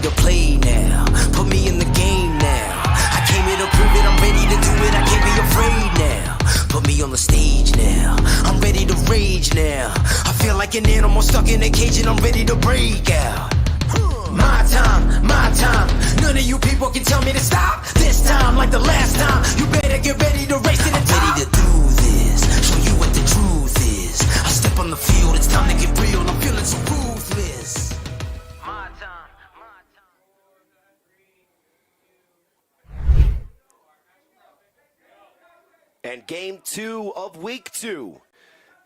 to play now. Put me in the game now. I came here to prove it, I'm ready to do it, I can't be afraid now. Put me on the stage now, I'm ready to rage now. I feel like an animal stuck in a cage and I'm ready to break out. My time, my time. None of you people can tell me to stop. This time, like the last time, you better get ready to race to the top. Ready to do this, show you what the truth is. I step on the field, it's time to get real. I'm feeling so ruthless. My time, my time. And game 2 of week 2,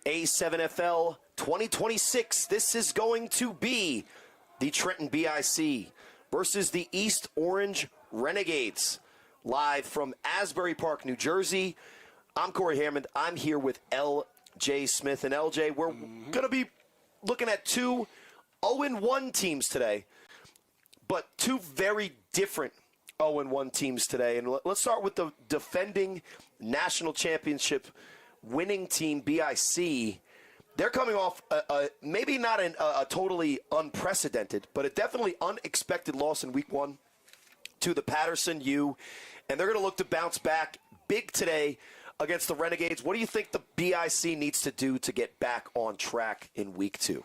A7FL 2026. This is going to be the Trenton BIC versus the East Orange Renegades, live from Asbury Park, New Jersey. I'm Corey Hammond. I'm here with LJ Smith. And LJ, we're going to be looking at 2 0-1 teams today, but 2 very different 0-1 teams today. And let's start with the defending national championship winning team, BIC. They're coming off maybe not a totally unprecedented, but a definitely unexpected loss in week 1 to the Patterson U. And they're going to look to bounce back big today against the Renegades. What do you think the BIC needs to do to get back on track in week 2?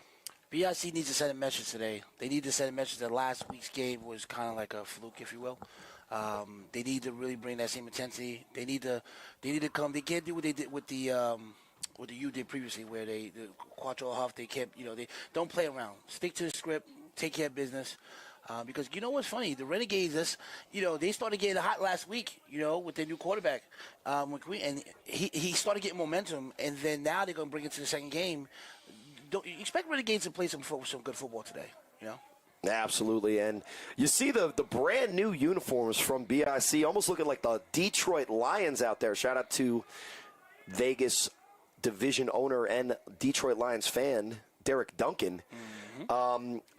BIC needs to send a message today. They need to send a message that last week's game was kind of like a fluke, if you will. They need to really bring that same intensity. They need to come. They can't do what they did with the U did previously, where the Quattro Huff, they kept, they don't play around. Stick to the script, take care of business. Because you know what's funny? The Renegades, they started getting hot last week, with their new quarterback, and he started getting momentum, and then now they're going to bring it to the second game. Don't you expect Renegades to play some good football today, Absolutely, and you see the brand new uniforms from BIC, almost looking like the Detroit Lions out there. Shout out to Vegas division owner and Detroit Lions fan, Derek Duncan.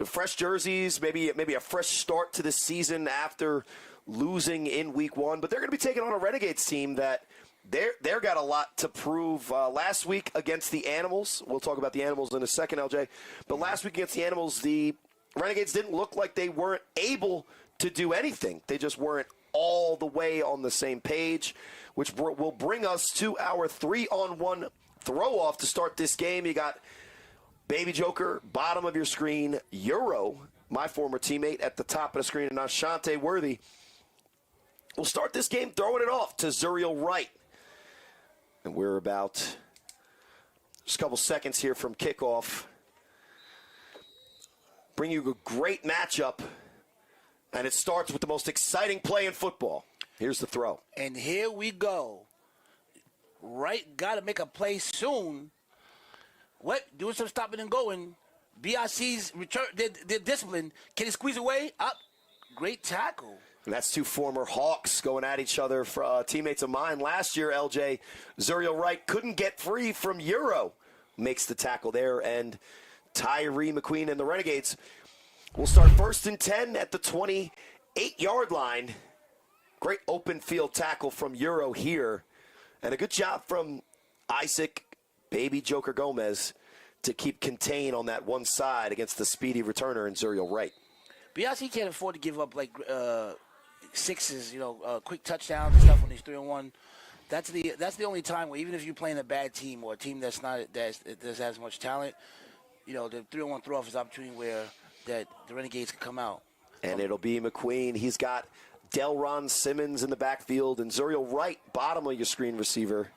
Fresh jerseys, maybe a fresh start to the season after losing in week 1, but they're going to be taking on a Renegades team that they're got a lot to prove. Last week against the Animals, we'll talk about the Animals in a second, LJ, but last week against the Animals, the Renegades didn't look like they weren't able to do anything. They just weren't all the way on the same page, which will bring us to our 3-on-1 throw-off to start this game. You got Baby Joker, bottom of your screen, Euro, my former teammate, at the top of the screen, and Ashante Worthy. We'll start this game throwing it off to Zuriel Wright. And we're about just a couple seconds here from kickoff. Bring you a great matchup, and it starts with the most exciting play in football. Here's the throw. And here we go. Wright got to make a play soon. Doing some stopping and going. BIC's return, their discipline. Can he squeeze away? Up. Great tackle. And that's 2 former Hawks going at each other, for teammates of mine last year, LJ. Zuriel Wright couldn't get free from Euro. Makes the tackle there, and Tyree McQueen and the Renegades will start 1st and 10 at the 28-yard line. Great open field tackle from Euro here. And a good job from Isaac Baby Joker Gomez to keep contain on that one side against the speedy returner in Zuriel Wright. BIC can't afford to give up sixes, quick touchdowns and stuff when he's 3-on-1. That's the only time where, even if you're playing a bad team or a team that doesn't have as much talent, the 3-on-1 throw-off is an opportunity where the Renegades can come out. And it'll be McQueen. He's got Delron Simmons in the backfield, and Zuriel Wright, bottom of your screen receiver.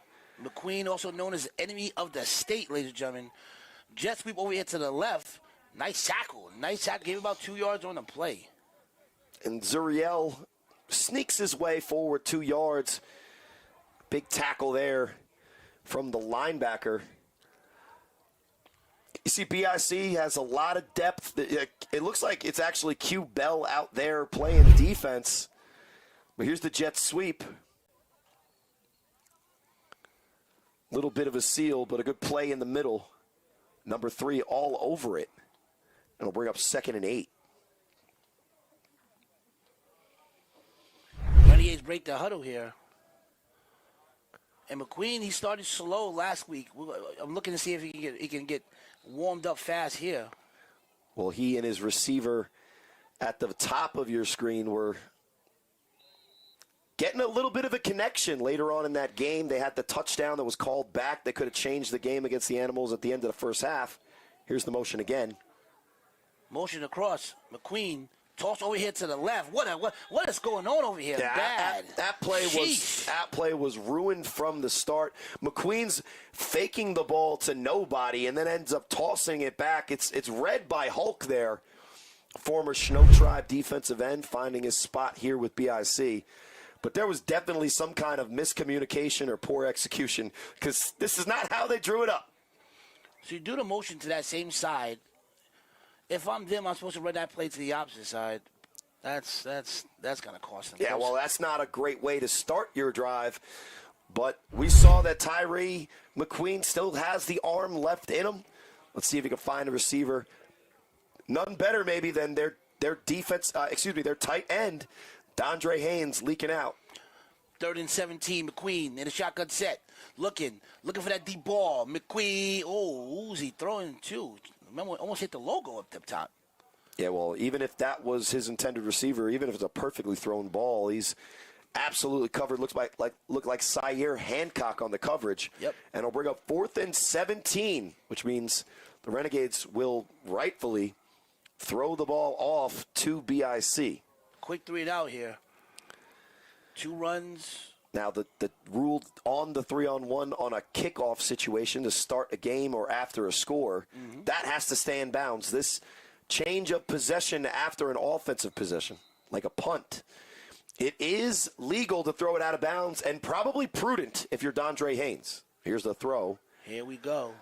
McQueen, also known as enemy of the state, ladies and gentlemen. Jet sweep over here to the left. Nice tackle. Gave about 2 yards on the play. And Zuriel sneaks his way forward 2 yards. Big tackle there from the linebacker. You see, BIC has a lot of depth. It looks like it's actually Q Bell out there playing defense. But here's the jet sweep. Little bit of a seal, but a good play in the middle. Number 3 all over it. And it'll bring up 2nd and 8. Renegades break the huddle here. And McQueen, he started slow last week. I'm looking to see if he can get warmed up fast here. Well, he and his receiver at the top of your screen were getting a little bit of a connection later on in that game. They had the touchdown that was called back. They could have changed the game against the Animals at the end of the first half. Here's the motion again. Motion across. McQueen toss over here to the left. What is going on over here? Yeah, Bad. That play was ruined from the start. McQueen's faking the ball to nobody and then ends up tossing it back. It's read by Hulk there. Former Snow Tribe defensive end finding his spot here with BIC. But there was definitely some kind of miscommunication or poor execution because this is not how they drew it up. So you do the motion to that same side. If I'm them, I'm supposed to run that play to the opposite side. That's going to cost them. Yeah, well, that's not a great way to start your drive. But we saw that Tyree McQueen still has the arm left in him. Let's see if he can find a receiver. None better maybe than their defense. Their tight end, Dondre Haynes, leaking out. 3rd and 17, McQueen in a shotgun set. Looking for that deep ball. McQueen, who's he throwing to? Remember, almost hit the logo up the top. Yeah, well, even if that was his intended receiver, even if it's a perfectly thrown ball, he's absolutely covered. Look like Syer Hancock on the coverage. Yep. And it'll bring up 4th and 17, which means the Renegades will rightfully throw the ball off to BIC. Quick 3 and out here. 2 runs. Now, the rule on the 3-on-1 on a kickoff situation to start a game or after a score, that has to stay in bounds. This change of possession after an offensive possession, like a punt, it is legal to throw it out of bounds and probably prudent if you're Dondre Haynes. Here's the throw. Here we go.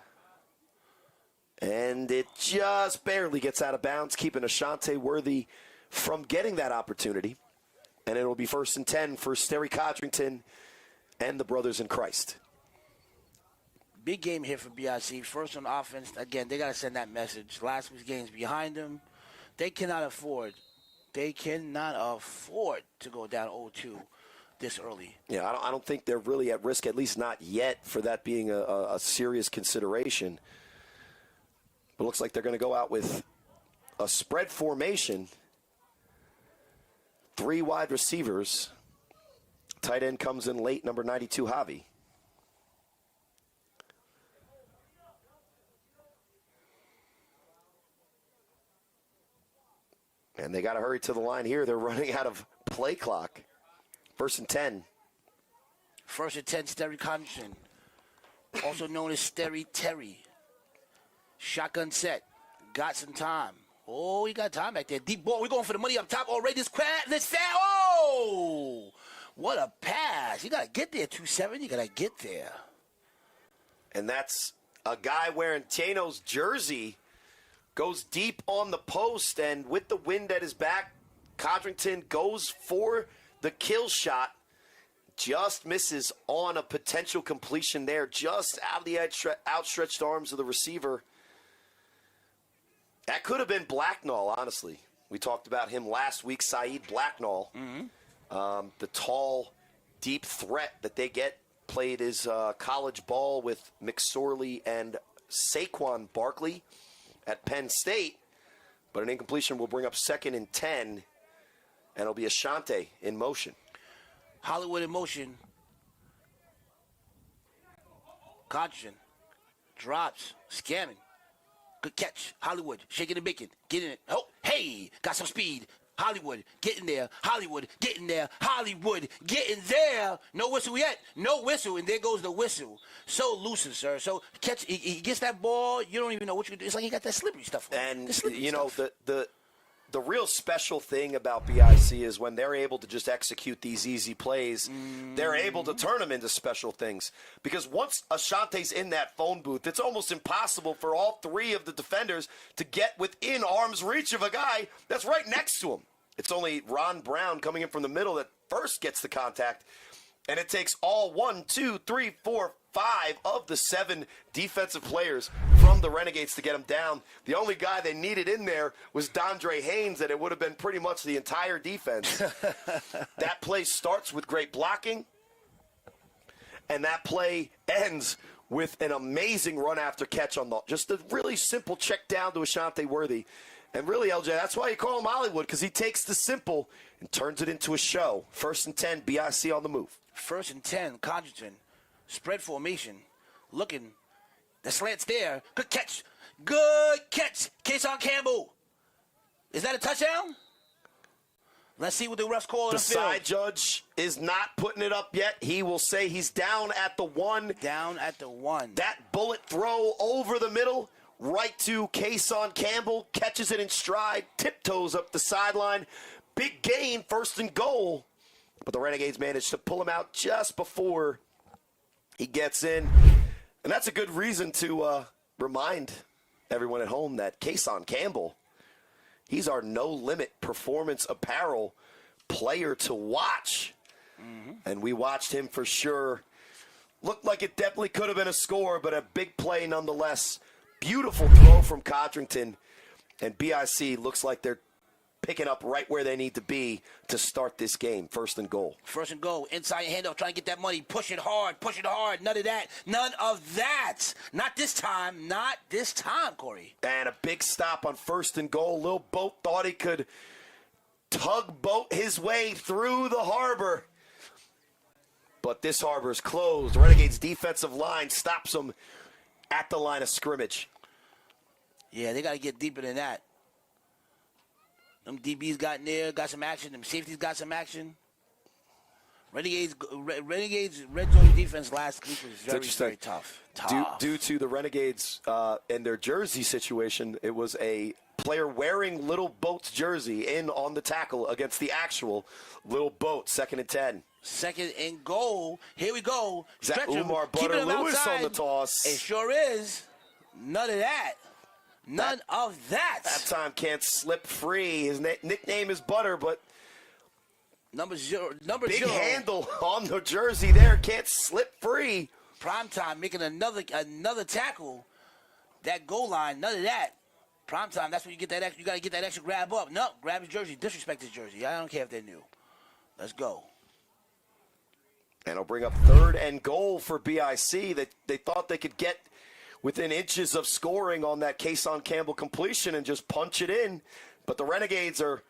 And it just barely gets out of bounds, keeping Ashante Worthy from getting that opportunity. And it'll be 1st and 10 for Sterry Codrington and the brothers in Christ. Big game here for BIC. First on offense. Again, they got to send that message. Last week's game's behind them. They cannot afford to go down 0-2 this early. Yeah, I don't think they're really at risk, at least not yet, for that being a serious consideration. But it looks like they're going to go out with a spread formation. 3 wide receivers. Tight end comes in late, number 92, Javi. And they got to hurry to the line here. They're running out of play clock. 1st and 10. 1st and 10, Sterry Codrington, also known as Sterry Terry. Shotgun set. Got some time. Oh, he got time back there. Deep ball. We're going for the money up top already. This fat. Oh! What a pass. You got to get there, 2-7. You got to get there. And that's a guy wearing Tano's jersey. Goes deep on the post. And with the wind at his back, Codrington goes for the kill shot. Just misses on a potential completion there. Just out of the outstretched arms of the receiver. That could have been Blacknall, honestly. We talked about him last week, Saeed Blacknall. The tall, deep threat that they get. Played his college ball with McSorley and Saquon Barkley at Penn State. But an incompletion will bring up 2nd and 10, and it'll be Ashante in motion. Hollywood in motion. Codrington drops, scamming. Good catch. Hollywood, shaking and baking. Get in it. Oh, hey, got some speed. Hollywood, get in there. Hollywood, get in there. Hollywood, get in there. No whistle yet. No whistle, and there goes the whistle. So loose, sir. So catch. He gets that ball. You don't even know what you can do. It's like he got that slippery stuff on. And, you know, the real special thing about BIC is when they're able to just execute these easy plays, they're able to turn them into special things. Because once Ashante's in that phone booth, it's almost impossible for all 3 of the defenders to get within arm's reach of a guy that's right next to him. It's only Ron Brown coming in from the middle that first gets the contact. And it takes all 1, 2, 3, 4, 5 of the 7 defensive players from the Renegades to get him down. The only guy they needed in there was Dondre Haynes, and it would have been pretty much the entire defense. That play starts with great blocking, and that play ends with an amazing run after catch on just a really simple check down to Ashante Worthy. And really, LJ, that's why you call him Hollywood, because he takes the simple and turns it into a show. 1st and 10, BIC on the move. 1st and 10, Condriton. Spread formation. Looking. The slant's there. Good catch. Good catch. Kason Campbell. Is that a touchdown? Let's see what the refs call in the field. The side judge is not putting it up yet. He will say he's down at the 1. Down at the 1. That bullet throw over the middle, right to Kason Campbell, catches it in stride, tiptoes up the sideline. Big gain, 1st and goal. But the Renegades managed to pull him out just before he gets in. And that's a good reason to remind everyone at home that Kason Campbell, he's our no-limit performance apparel player to watch. And we watched him for sure. Looked like it definitely could have been a score, but a big play nonetheless. Beautiful throw from Codrington. And BIC looks like they're picking up right where they need to be to start this game. 1st and goal. 1st and goal. Inside handoff, trying to get that money. Push it hard. Push it hard. None of that. None of that. Not this time. Not this time, Corey. And a big stop on 1st and goal. Lil Boat thought he could tugboat his way through the harbor. But this harbor's closed. Renegades defensive line stops them at the line of scrimmage. Yeah, they got to get deeper than that. Them DBs got in there, got some action. Them safeties got some action. Renegades red zone defense last week was very tough. Due to the Renegades and their jersey situation, it was a player wearing Little Boat's jersey in on the tackle against the actual Little Boat. 2nd and 10. 2nd and goal. Here we go. Is that Umar Butter Lewis on the toss? It sure is. None of that. None of that. That time can't slip free. His nickname is Butter, but number big 0. handle on the jersey there. Can't slip free. Primetime making another tackle. That goal line, none of that. Primetime, that's when you get that. You got to get that extra grab up. No, grab his jersey. Disrespect his jersey. I don't care if they're new. Let's go. And it'll bring up 3rd and goal for BIC. That they thought they could get within inches of scoring on that Kason Campbell completion and just punch it in. But the Renegades are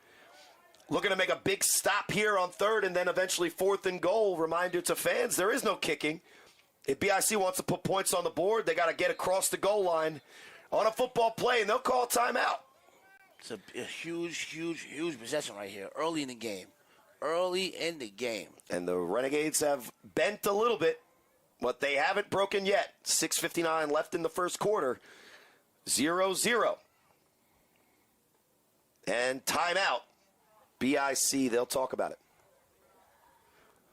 looking to make a big stop here on 3rd and then eventually 4th and goal. Reminder to fans, there is no kicking. If BIC wants to put points on the board, they got to get across the goal line on a football play, and they'll call timeout. It's a huge possession right here early in the game. Early in the game. And the Renegades have bent a little bit, but they haven't broken yet. 6:59 left in the first quarter. 0-0. And timeout. BIC, they'll talk about it.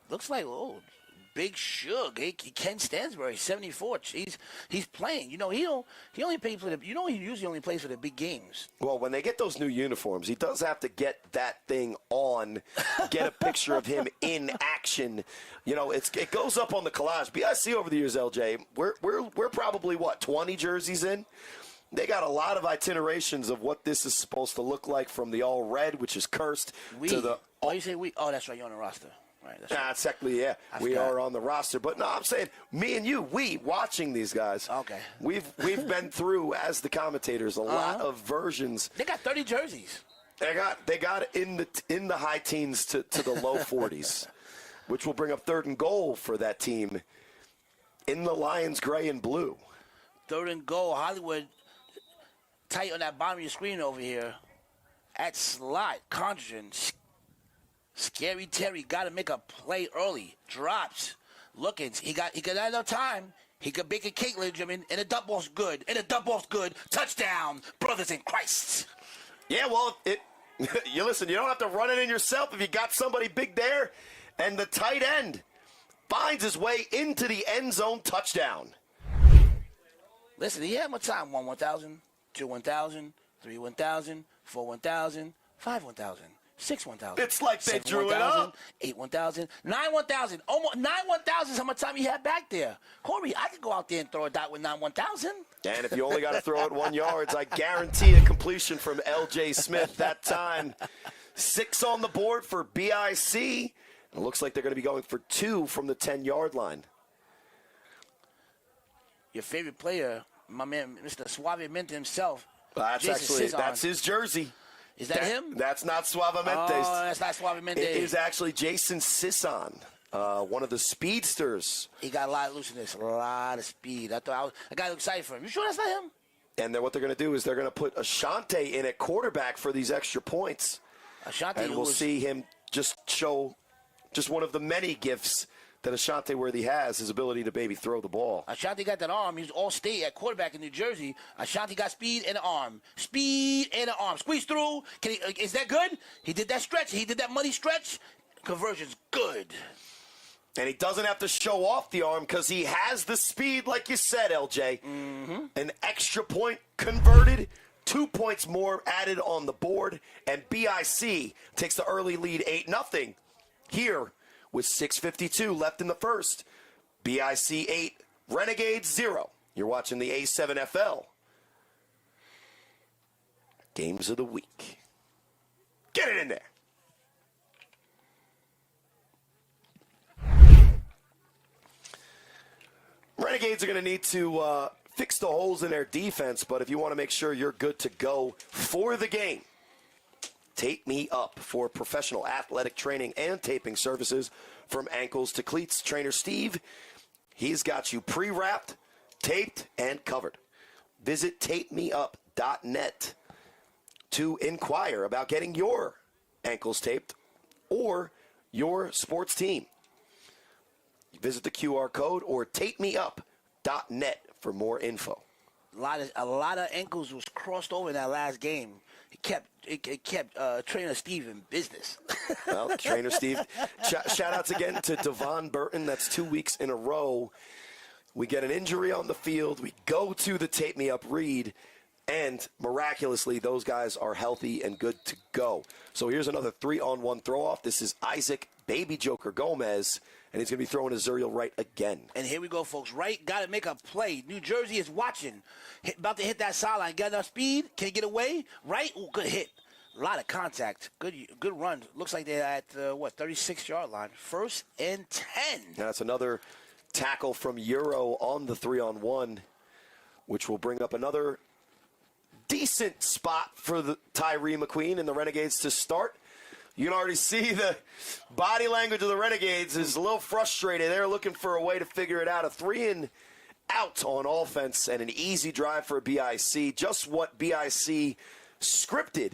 Looks like, Big Shug, Ken Stansbury, 74. He's playing. He only plays for he usually only plays for the big games. Well, when they get those new uniforms, he does have to get that thing on, get a picture of him in action. It goes up on the collage. BIC over the years, LJ, we're probably 20 jerseys in. They got a lot of itinerations of what this is supposed to look like, from the all red, which is cursed, to the. Oh, you say we? Oh, that's right. You're on the roster. Right, that's right. Exactly, yeah. We are on the roster. But no, I'm saying me and you, watching these guys. Okay. We've been through, as the commentators, a lot of versions. They got 30 jerseys. They got in the high teens to the low 40s, which will bring up 3rd and goal for that team in the Lions gray and blue. 3rd and goal. Hollywood tight on that bottom of your screen over here. At slot, Condriton. Scary Terry got to make a play early. Drops. Looking. He got enough time. He could bake a cake, ladies and gentlemen. And the dump ball's good. Touchdown, brothers in Christ. Yeah, well, you listen, you don't have to run it in yourself if you got somebody big there. And the tight end finds his way into the end zone. Touchdown. Listen, he had more time. 1,000, 2 1,000, 3 1,000, 4 1,000, 5 1,000. 6 1,000. It's like they drew it up. 8 1,000. 9 1,000. Almost 9 1,000 is how much time he had back there. Corey, I could go out there and throw a dot with 9 1,000. And if you only got to throw it 1 yard, I guarantee a completion from LJ Smith that time. 6 on the board for BIC. It looks like they're going to be going for 2 from the 10-yard line. Your favorite player, my man, Mr. Suave Mint himself, That's his jersey. Is that him? That's not Suavemente. Oh, that's not Suavemente. It is actually Jason Sisson, one of the speedsters. He got a lot of looseness, a lot of speed. I got excited for him. You sure that's not him? And then what they're going to do is they're going to put Ashanti in at quarterback for these extra points. Ashanti, and we'll see him just show just one of the many gifts that Ashanti Worthy has, his ability to maybe throw the ball. Ashanti got that arm. He's all-state at quarterback in New Jersey. Ashanti got speed and an arm. Speed and an arm. Squeeze through. Is that good? He did that stretch. He did that muddy stretch. Conversion's good. And he doesn't have to show off the arm because he has the speed, like you said, LJ. Mm-hmm. An extra point converted, 2 points more added on the board, and BIC takes the early lead 8-0 here with 6:52 left in the first. BIC 8, Renegades 0. You're watching the A7FL Games of the Week. Get it in there. Renegades are going to need to fix the holes in their defense, but if you want to make sure you're good to go for the game, Tape Me Up for professional athletic training and taping services from ankles to cleats. Trainer Steve, he's got you pre-wrapped, taped, and covered. Visit tapemeup.net to inquire about getting your ankles taped or your sports team. Visit the QR code or tapemeup.net for more info. A lot of ankles was crossed over in that last game. It kept Trainer Steve in business. Well, Trainer Steve, shout-outs again to Devon Burton. That's 2 weeks in a row. We get an injury on the field. We go to the Tape Me Up read, and miraculously, those guys are healthy and good to go. So here's another 3-on-1 throw-off. This is Isaac Baby Joker Gomez, and he's going to be throwing his Zuriel right again. And here we go, folks. Right, got to make a play. New Jersey is watching. About to hit that sideline. Got enough speed? Can he get away? Right? Ooh, good hit. A lot of contact. Good run. Looks like they're at, 36-yard line. 1st and 10. That's another tackle from Euro on the 3-on-1, which will bring up another decent spot for the Tyree McQueen and the Renegades to start. You can already see the body language of the Renegades is a little frustrated. They're looking for a way to figure it out. A 3-and-out on offense and an easy drive for BIC. Just what BIC scripted.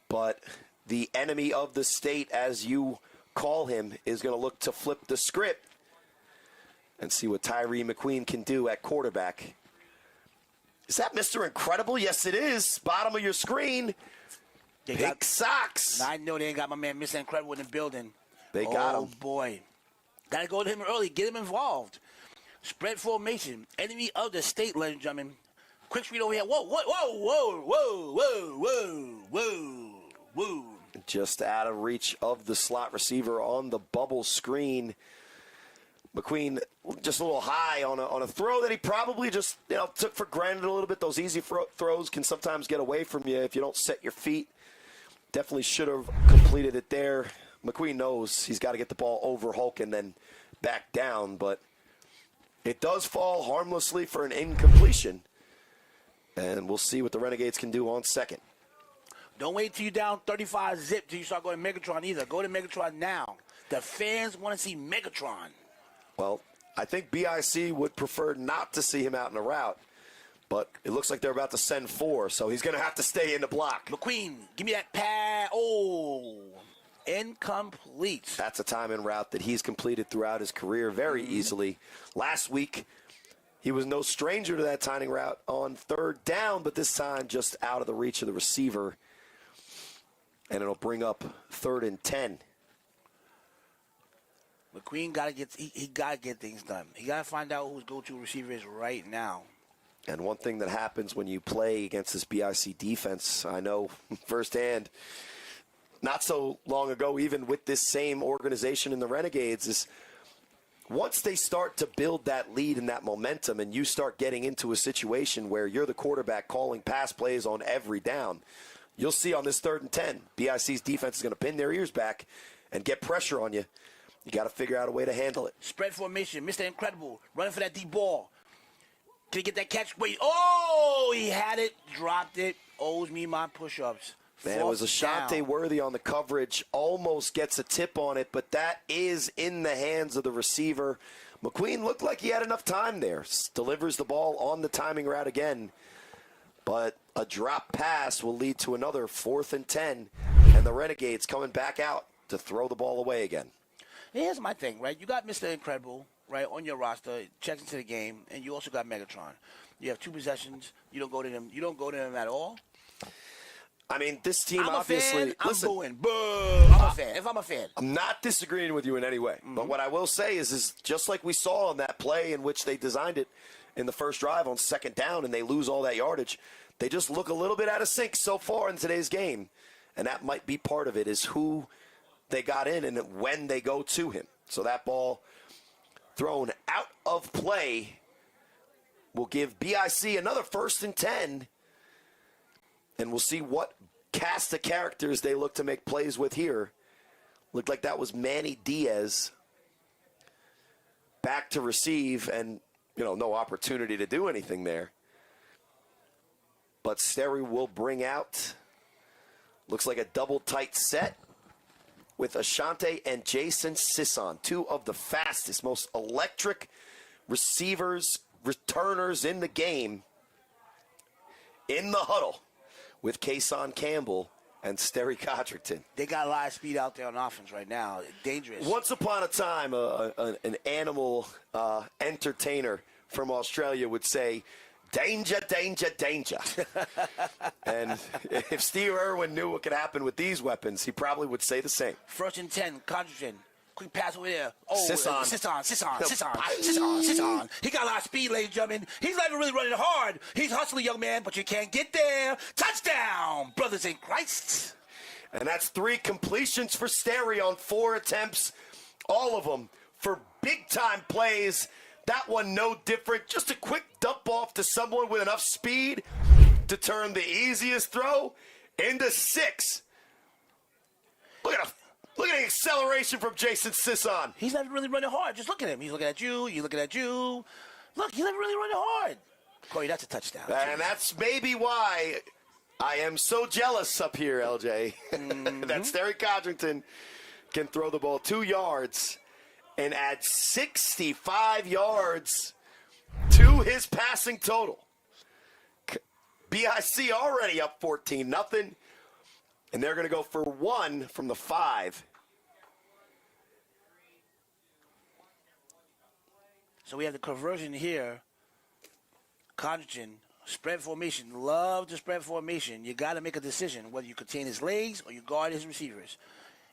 But the enemy of the state, as you call him, is going to look to flip the script and see what Tyree McQueen can do at quarterback. Is that Mr. Incredible? Yes, it is. Bottom of your screen. Big socks. I know they ain't got my man Mr. Incredible in the building. They got him. Oh, boy. Got to go to him early. Get him involved. Spread formation. Enemy of the state, ladies and gentlemen. Quick screen over here. Whoa, whoa, whoa, whoa, whoa, whoa, whoa, whoa, whoa. Just out of reach of the slot receiver on the bubble screen. McQueen just a little high on a throw that he probably just took for granted a little bit. Those easy throws can sometimes get away from you if you don't set your feet. Definitely should have completed it there. McQueen knows he's got to get the ball over Hulk and then back down, but it does fall harmlessly for an incompletion. And we'll see what the Renegades can do on second. Don't wait till you're down 35-zip till you start going to Megatron either. Go to Megatron now. The fans want to see Megatron. Well, I think BIC would prefer not to see him out in a route, but it looks like they're about to send 4, so he's going to have to stay in the block. McQueen, give me that pass. Oh, incomplete. That's a timing route that he's completed throughout his career very easily. Last week, he was no stranger to that timing route on 3rd down, but this time just out of the reach of the receiver, and it'll bring up 3rd and 10. McQueen got to get things done. He got to find out who his go-to receiver is right now. And one thing that happens when you play against this BIC defense, I know firsthand, not so long ago, even with this same organization in the Renegades, is once they start to build that lead and that momentum and you start getting into a situation where you're the quarterback calling pass plays on every down, you'll see on this 3rd and 10, BIC's defense is going to pin their ears back and get pressure on you. You got to figure out a way to handle it. Spread formation. Mr. Incredible running for that deep ball. Can he get that catch? Wait. Oh, he had it, dropped it. Owes me my push-ups. Man, it was Ashante Worthy on the coverage. Almost gets a tip on it, but that is in the hands of the receiver. McQueen looked like he had enough time there. Delivers the ball on the timing route again. But a drop pass will lead to another 4th and 10. And the Renegades coming back out to throw the ball away again. Here's my thing, right? You got Mr. Incredible, right, on your roster, checks into the game, and you also got Megatron. You have 2 possessions. You don't go to them. You don't go to them at all. I mean, this team I'm obviously. A fan, listen, I'm going. Boo! I'm a fan. If I'm a fan. I'm not disagreeing with you in any way. But what I will say is just like we saw on that play in which they designed it in the first drive on 2nd down and they lose all that yardage, they just look a little bit out of sync so far in today's game. And that might be part of it, is who they got in and when they go to him. So that ball thrown out of play will give BIC another 1st and 10. And we'll see what cast of characters they look to make plays with here. Looked like that was Manny Diaz back to receive, and, no opportunity to do anything there. But Sterry will bring out, looks like a double tight set with Ashante and Jason Sisson, 2 of the fastest, most electric receivers, returners in the game, in the huddle with Kason Campbell and Sterry Codrington. They got a lot of speed out there on offense right now. Dangerous. Once upon a time, an animal entertainer from Australia would say, danger, danger, danger. And if Steve Irwin knew what could happen with these weapons, he probably would say the same. 1st and 10, Codrington. Quick pass over there. Oh, Sisson. Sisson. He got a lot of speed, ladies and gentlemen. He's not even really running hard. He's hustling, young man, but you can't get there. Touchdown, brothers in Christ. And that's 3 completions for Sterry on 4 attempts. All of them for big-time plays. That one no different. Just a quick dump off to someone with enough speed to turn the easiest throw into 6. Look at the acceleration from Jason Sisson. He's not really running hard. Just look at him. He's looking at you. You're looking at you. Look, he's not really running hard. Corey, that's a touchdown. And that's maybe why I am so jealous up here, LJ, that Sterry Codrington can throw the ball 2 yards and add 65 yards to his passing total. BIC already up 14-0. And they're going to go for 1 from the 5. So we have the conversion here. Codrington, spread formation. Love the spread formation. You got to make a decision whether you contain his legs or you guard his receivers.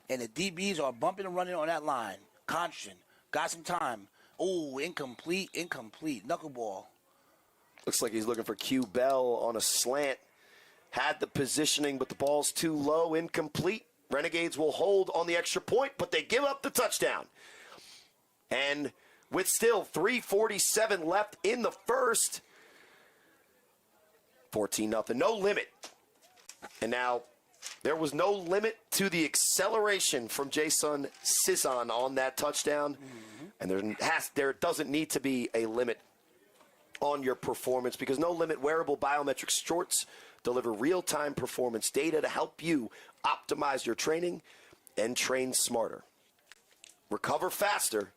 And the DBs are bumping and running on that line. Codrington got some time. Oh, incomplete. Knuckleball. Looks like he's looking for Q Bell on a slant. Had the positioning, but the ball's too low, incomplete. Renegades will hold on the extra point, but they give up the touchdown. And with still 3:47 left in the first, 14-0, no limit. And now there was no limit to the acceleration from Jason Sisson on that touchdown. And there doesn't need to be a limit on your performance because no limit wearable biometric shorts deliver real-time performance data to help you optimize your training and train smarter. Recover faster.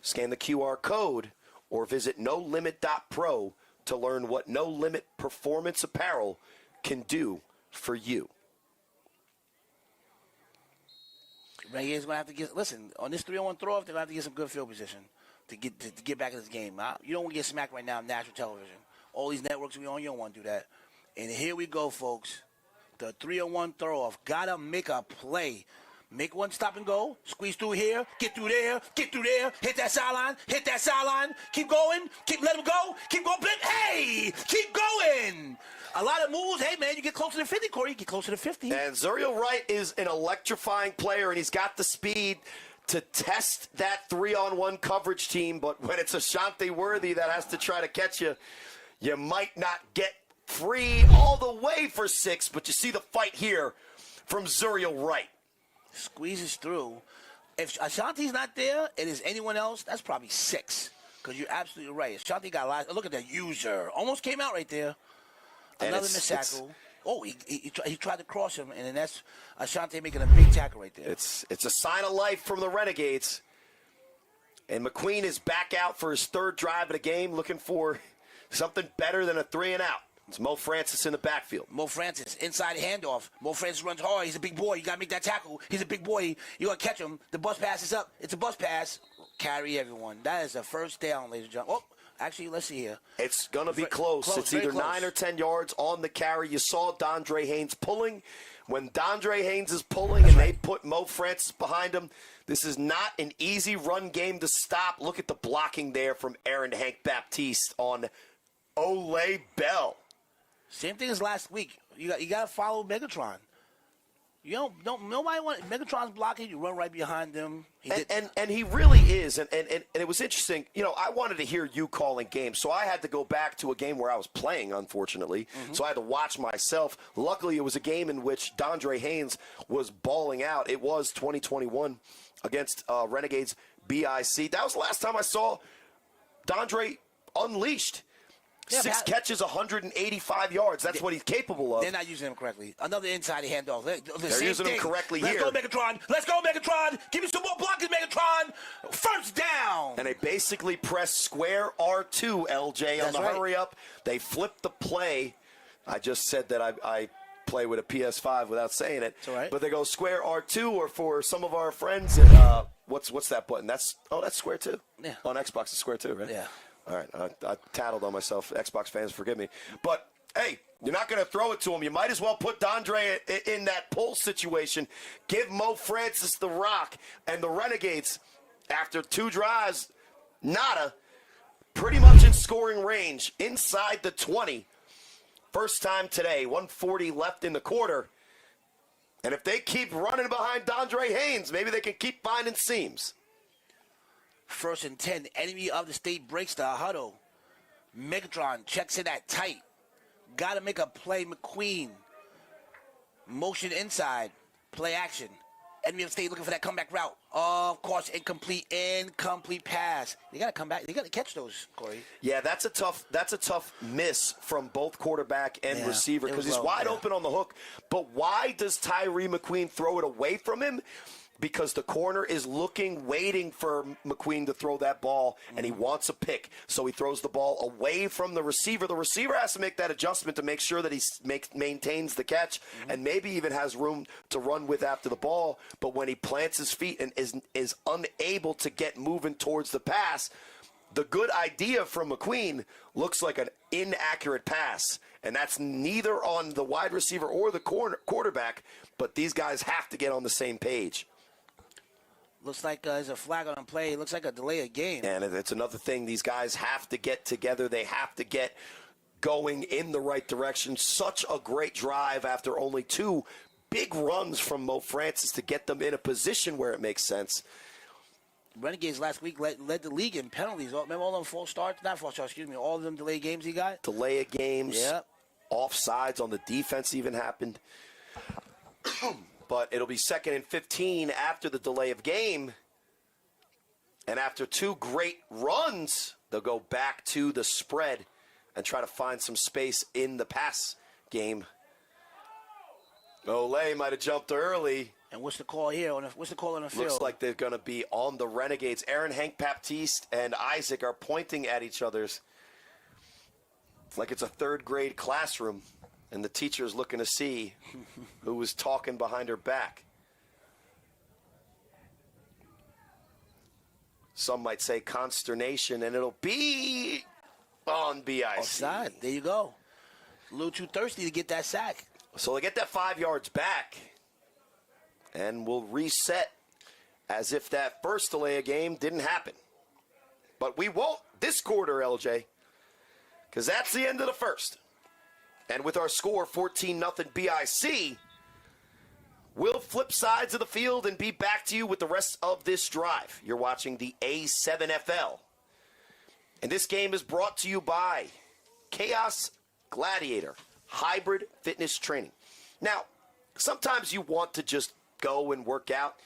Scan the QR code or visit nolimit.pro to learn what No Limit Performance Apparel can do for you. Renegades going to have to get, listen, on this 3-on-1 throw-off, they're going to have to get some good field position to get back in this game. You don't want to get smacked right now on national television. All these networks we on, you don't want to do that. And here we go, folks. The 3-on-1 throw-off. Got to make a play. Make one stop and go. Squeeze through here. Get through there. Get through there. Hit that sideline. Hit that sideline. Keep going. Let him go. Keep going. Blip. Hey! Keep going. A lot of moves. Hey, man, you get closer to 50, Corey. You get closer to 50. And Zuriel Wright is an electrifying player, and he's got the speed to test that 3-on-1 coverage team. But when it's Ashante Worthy that has to try to catch you, you might not get free all the way for 6. But you see the fight here from Zuriel Wright. Squeezes through. If Ashanti's not there, it is anyone else, that's probably 6. Because you're absolutely right. Ashanti got a lot. Look at that user. Almost came out right there. Another missed tackle. Oh, he tried to cross him, and then that's Ashanti making a big tackle right there. It's a sign of life from the Renegades. And McQueen is back out for his third drive of the game, looking for something better than a 3-and-out. It's Mo Francis in the backfield. Mo Francis, inside handoff. Mo Francis runs hard. He's a big boy. You got to make that tackle. He's a big boy. You got to catch him. The bus pass is up. It's a bus pass. Carry everyone. That is a first down, ladies and gentlemen. Oh, actually, let's see here. It's going to be close. It's either 9 or 10 yards on the carry. You saw Dondre Haynes pulling. When Dondre Haynes is pulling they put Mo Francis behind him, this is not an easy run game to stop. Look at the blocking there from Aaron Hank Baptiste on Ole Bell. Same thing as last week. You got to follow Megatron. You don't nobody want Megatron's blocking. You run right behind him. And he really is. And it was interesting. You know, I wanted to hear you calling games, so I had to go back to a game where I was playing, unfortunately. So I had to watch myself. Luckily, it was a game in which Dondre Haynes was balling out. It was 2021 against Renegades BIC. That was the last time I saw Dondre unleashed. Yeah, 6 catches, 185 yards. That's what he's capable of. They're not using him correctly. Another inside handoff. They're using him correctly here. Let's go, Megatron. Let's go, Megatron. Give me some more blocking, Megatron. First down. And they basically press square R2, LJ, on the hurry up. They flip the play. I just said that I play with a PS5 without saying it. It's all right. But they go square R2, or for some of our friends, what's that button? That's square 2. Yeah. On Xbox, it's square 2, right? Yeah. All right, I tattled on myself. Xbox fans, forgive me. But, hey, you're not going to throw it to him. You might as well put Dondre in that pull situation. Give Mo Francis the rock. And the Renegades, after 2 drives, nada, pretty much in scoring range, inside the 20. First time today, 140 left in the quarter. And if they keep running behind Dondre Haynes, maybe they can keep finding seams. 1st and 10. Enemy of the state breaks the huddle. Megatron checks in at tight. Got to make a play. McQueen. Motion inside. Play action. Enemy of the state looking for that comeback route. Of course, incomplete. Incomplete pass. You got to come back. You got to catch those, Corey. Yeah, that's a tough miss from both quarterback and receiver because he's wide open on the hook. But why does Tyree McQueen throw it away from him? Because the corner is looking, waiting for McQueen to throw that ball, and he wants a pick. So he throws the ball away from the receiver. The receiver has to make that adjustment to make sure that he maintains the catch and maybe even has room to run with after the ball. But when he plants his feet and is unable to get moving towards the pass, the good idea from McQueen looks like an inaccurate pass. And that's neither on the wide receiver or the quarterback, but these guys have to get on the same page. Looks like there's a flag on the play. It looks like a delay of game. And it's another thing. These guys have to get together. They have to get going in the right direction. Such a great drive after only 2 big runs from Mo Francis to get them in a position where it makes sense. Renegades last week led the league in penalties. Remember all them false starts? Not false starts, excuse me. All of them delayed games he got? Delay of games. Yep. Offsides on the defense even happened. But it'll be 2nd and 15 after the delay of game. And after 2 great runs, they'll go back to the spread and try to find some space in the pass game. Ole might have jumped early. And what's the call here? What's the call on the field? Looks like they're going to be on the Renegades. Aaron Hank Baptiste and Isaac are pointing at each other's. It's like it's a 3rd grade classroom. And the teacher's looking to see who was talking behind her back. Some might say consternation, and it'll be on BIC. Offside. There you go. A little too thirsty to get that sack. So they get that 5 yards back, and we'll reset as if that first delay of game didn't happen. But we won't this quarter, LJ, because that's the end of the first. And with our score, 14-0 BIC, we'll flip sides of the field and be back to you with the rest of this drive. You're watching the A7FL. And this game is brought to you by Chaos Gladiator Hybrid Fitness Training. Now, sometimes you want to just go and work out,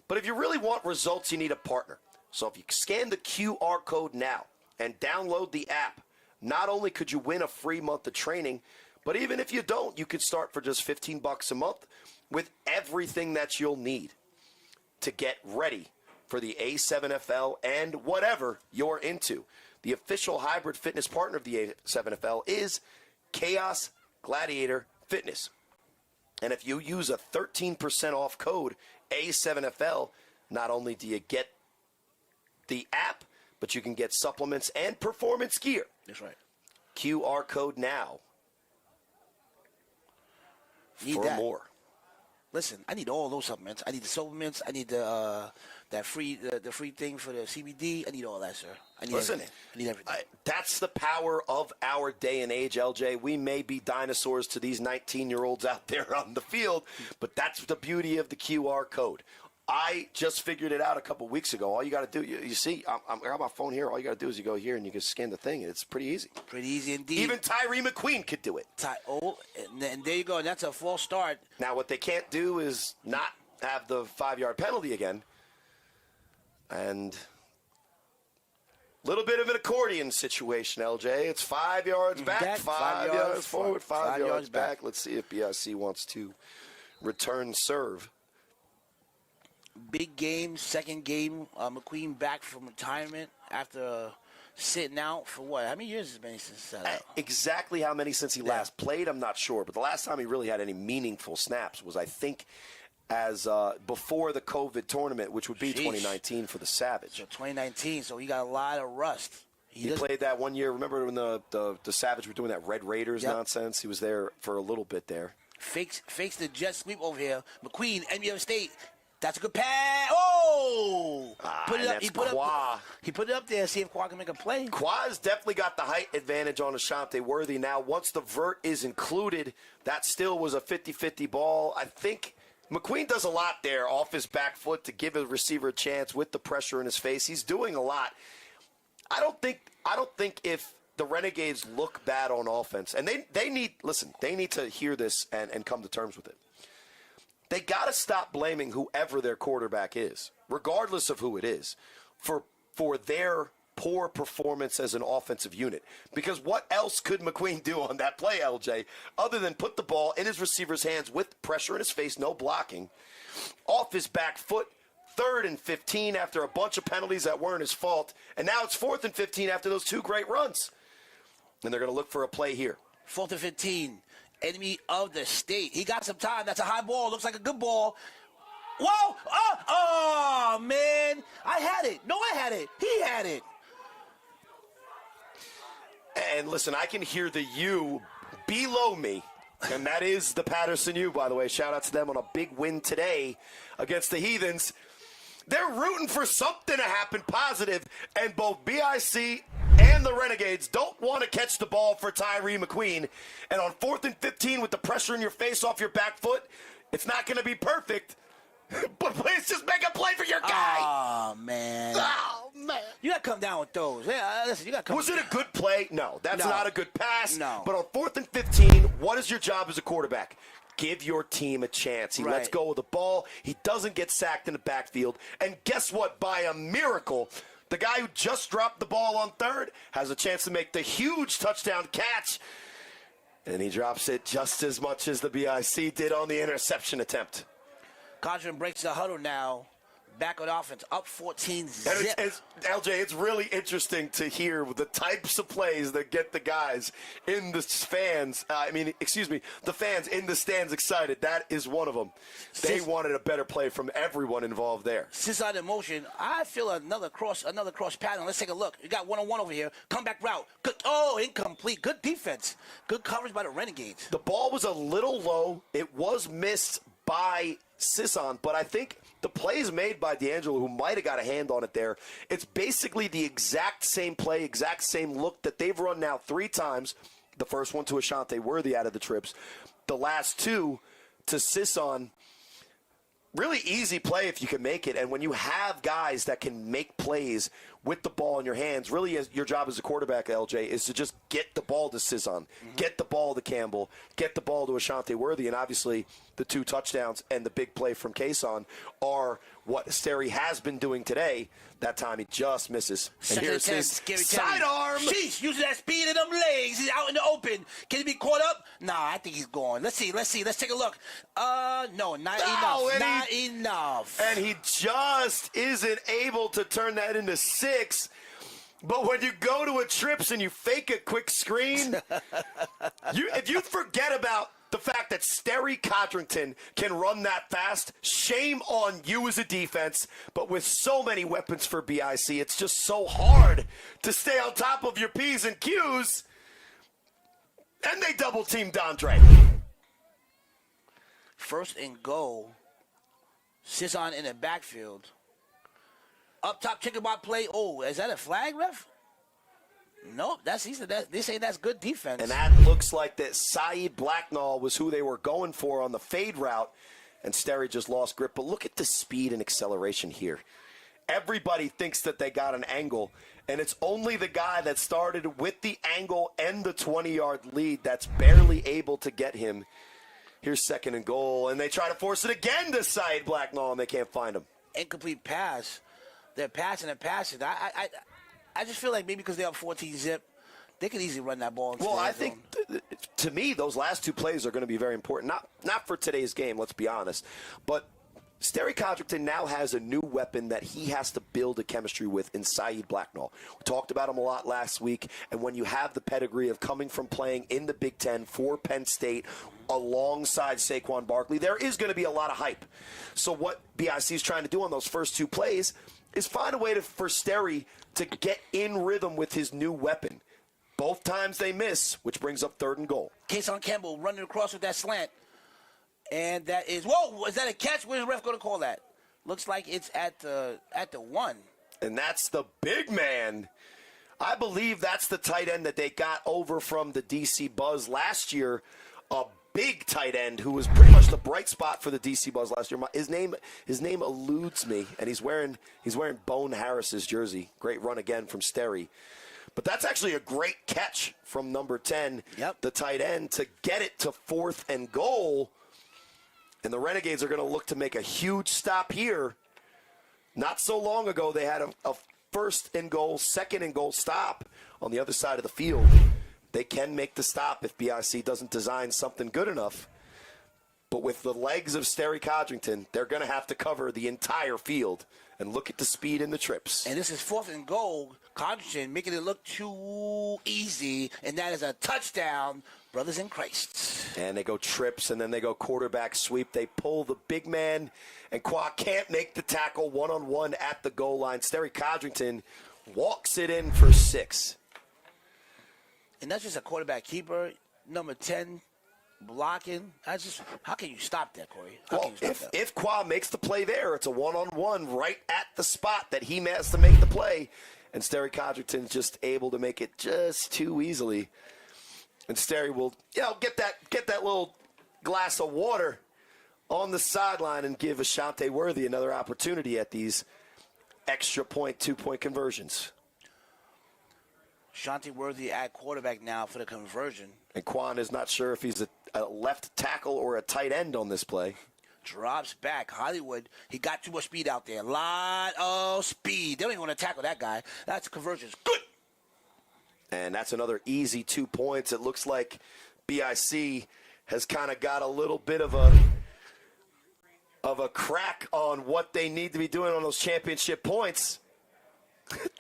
but if you really want results, you need a partner. So if you scan the QR code now, and download the app. Not only could you win a free month of training, but even if you don't, you could start for just $15 a month with everything that you'll need to get ready for the A7FL and whatever you're into. The official hybrid fitness partner of the A7FL is Chaos Gladiator Fitness. And if you use a 13% off code A7FL, not only do you get the app, but you can get supplements and performance gear. That's right. QR code now Need for that. more. Listen, I need all those supplements. I need the supplements. I need the free thing for the CBD. I need all that, sir. I need everything. I need everything. That's the power of our day and age, LJ. We may be dinosaurs to these 19-year-olds out there on the field, but that's the beauty of the QR code. I just figured it out a couple weeks ago. All you got to do, you see, I got my phone here. All you got to do is you go here and you can scan the thing, and it's pretty easy. Pretty easy indeed. Even Tyree McQueen could do it. And there you go. That's a false start. Now, what they can't do is not have the 5-yard penalty again. And a little bit of an accordion situation, LJ. It's 5 yards back, 5 yards forward, 5 yards back. Let's see if BIC wants to return serve. Big game, second game. McQueen back from retirement after sitting out for what? How many years has it been since that out? Exactly how many since he last played, I'm not sure. But the last time he really had any meaningful snaps was, I think, as before the COVID tournament, which would be 2019 for the Savage. So 2019, so he got a lot of rust. He played that one year. Remember when the Savage were doing that Red Raiders nonsense? He was there for a little bit there. Fakes the jet sweep over here. McQueen, NBA State. That's a good pass. Oh! Put it up. He put it up there. See if Qua can make a play. Qua's definitely got the height advantage on Ashanti Worthy. Now, once the vert is included, that still was a 50-50 ball. I think McQueen does a lot there off his back foot to give a receiver a chance with the pressure in his face. He's doing a lot. I don't think if the Renegades look bad on offense, and they need to hear this and come to terms with it. They got to stop blaming whoever their quarterback is, regardless of who it is, for their poor performance as an offensive unit. Because what else could McQueen do on that play, LJ, other than put the ball in his receiver's hands with pressure in his face, no blocking, off his back foot, 3rd and 15 after a bunch of penalties that weren't his fault, and now it's 4th and 15 after those 2 great runs. And they're going to look for a play here. 4th and 15. Enemy of the state. He got some time. That's a high ball. Looks like a good ball. Whoa! Oh, man. I had it. No, I had it. He had it. And listen, I can hear the U below me. And that is the Patterson U, by the way. Shout out to them on a big win today against the Heathens. They're rooting for something to happen positive, and both BIC and the Renegades don't want to catch the ball for Tyree McQueen. And on 4th and 15 with the pressure in your face off your back foot, it's not going to be perfect. But please just make a play for your guy. Oh, man. You got to come down with those. Yeah, listen, you got to come. Was it a good play? No, that's not a good pass. No. But on 4th and 15, what is your job as a quarterback? Give your team a chance. He lets go of the ball. He doesn't get sacked in the backfield. And guess what? By a miracle, the guy who just dropped the ball on 3rd has a chance to make the huge touchdown catch. And he drops it just as much as the BIC did on the interception attempt. Conjuring breaks the huddle now. Back on offense, up 14 zip. LJ, it's really interesting to hear the types of plays that get the guys in the fans. The fans in the stands excited. That is one of them. They wanted a better play from everyone involved there. Since out in motion, I feel another cross pattern. Let's take a look. You got 1-on-1 over here. Comeback route. Good. Oh, incomplete. Good defense. Good coverage by the Renegades. The ball was a little low. It was missed by SZN, but I think the plays made by D'Angelo, who might have got a hand on it there, it's basically the exact same play, exact same look that they've run now 3 times. The first one to Ashanti Worthy out of the trips. The last 2 to SZN. Really easy play if you can make it. And when you have guys that can make plays with the ball in your hands. Really, your job as a quarterback, LJ, is to just get the ball to SZN, get the ball to Campbell, get the ball to Ashanti Worthy, and obviously the 2 touchdowns and the big play from Kason are what Sterry has been doing today. That time he just misses. And here's his sidearm. Sheesh, using that speed of them legs. He's out in the open. Can he be caught up? Nah, I think he's gone. Let's see. Let's take a look. No, not enough. Not enough. And he just isn't able to turn that into 6. But when you go to a trips and you fake a quick screen, if you forget about the fact that Sterry Codrington can run that fast, shame on you as a defense. But with so many weapons for BIC, it's just so hard to stay on top of your P's and Q's. And they double-teamed Andre. First and goal. SZN in the backfield. Up top, chicken block play. Oh, is that a flag, ref? Nope, they say that's good defense. And that looks like that Saeed Blacknall was who they were going for on the fade route, and Sterry just lost grip. But look at the speed and acceleration here. Everybody thinks that they got an angle, and it's only the guy that started with the angle and the 20-yard lead that's barely able to get him. Here's second and goal, and they try to force it again to Saeed Blacknall, and they can't find him. Incomplete pass. They're passing and passing. I just feel like maybe because they're up 14-zip, they could easily run that ball into Well, the I end think, zone. to me, those last 2 plays are going to be very important. Not for today's game, let's be honest. But Sterry Codrington now has a new weapon that he has to build a chemistry with in Saeed Blacknall. We talked about him a lot last week, and when you have the pedigree of coming from playing in the Big Ten for Penn State alongside Saquon Barkley, there is going to be a lot of hype. So what BIC is trying to do on those first 2 plays is find a way for Sterry to get in rhythm with his new weapon. Both times they miss, which brings up third and goal. Kason Campbell running across with that slant. And that is, whoa, is that a catch? Where's the ref going to call that? Looks like it's at the 1. And that's the big man. I believe that's the tight end that they got over from the DC Buzz last year. A big tight end who was pretty much the bright spot for the DC Buzz last year. His name eludes me, and he's wearing Bone Harris's jersey. Great run again from Sterry. But that's actually a great catch from number 10, the tight end, to get it to 4th and goal. And the Renegades are going to look to make a huge stop here. Not so long ago, they had a first and goal, second and goal stop on the other side of the field. They can make the stop if BIC doesn't design something good enough. But with the legs of Sterry Codrington, they're going to have to cover the entire field. And look at the speed in the trips. And this is 4th and goal. Codrington making it look too easy, and that is a touchdown, brothers in Christ. And they go trips, and then they go quarterback sweep. They pull the big man, and Kwok can't make the tackle one-on-one at the goal line. Sterry Codrington walks it in for 6. And that's just a quarterback keeper, number 10, blocking. That's just, how can you stop that, Corey? If Kwa makes the play there, it's a one-on-one right at the spot that he has to make the play. And Sterry Codrington's just able to make it just too easily. And Sterry will, get that little glass of water on the sideline and give Ashanti Worthy another opportunity at these extra point, 2-point conversions. Ashanti Worthy at quarterback now for the conversion. And Quan is not sure if he's a left tackle or a tight end on this play. Drops back. Hollywood, he got too much speed out there. A lot of speed. They don't even want to tackle that guy. That's conversions. Good. And that's another easy 2 points. It looks like BIC has kind of got a little bit of a crack on what they need to be doing on those championship points.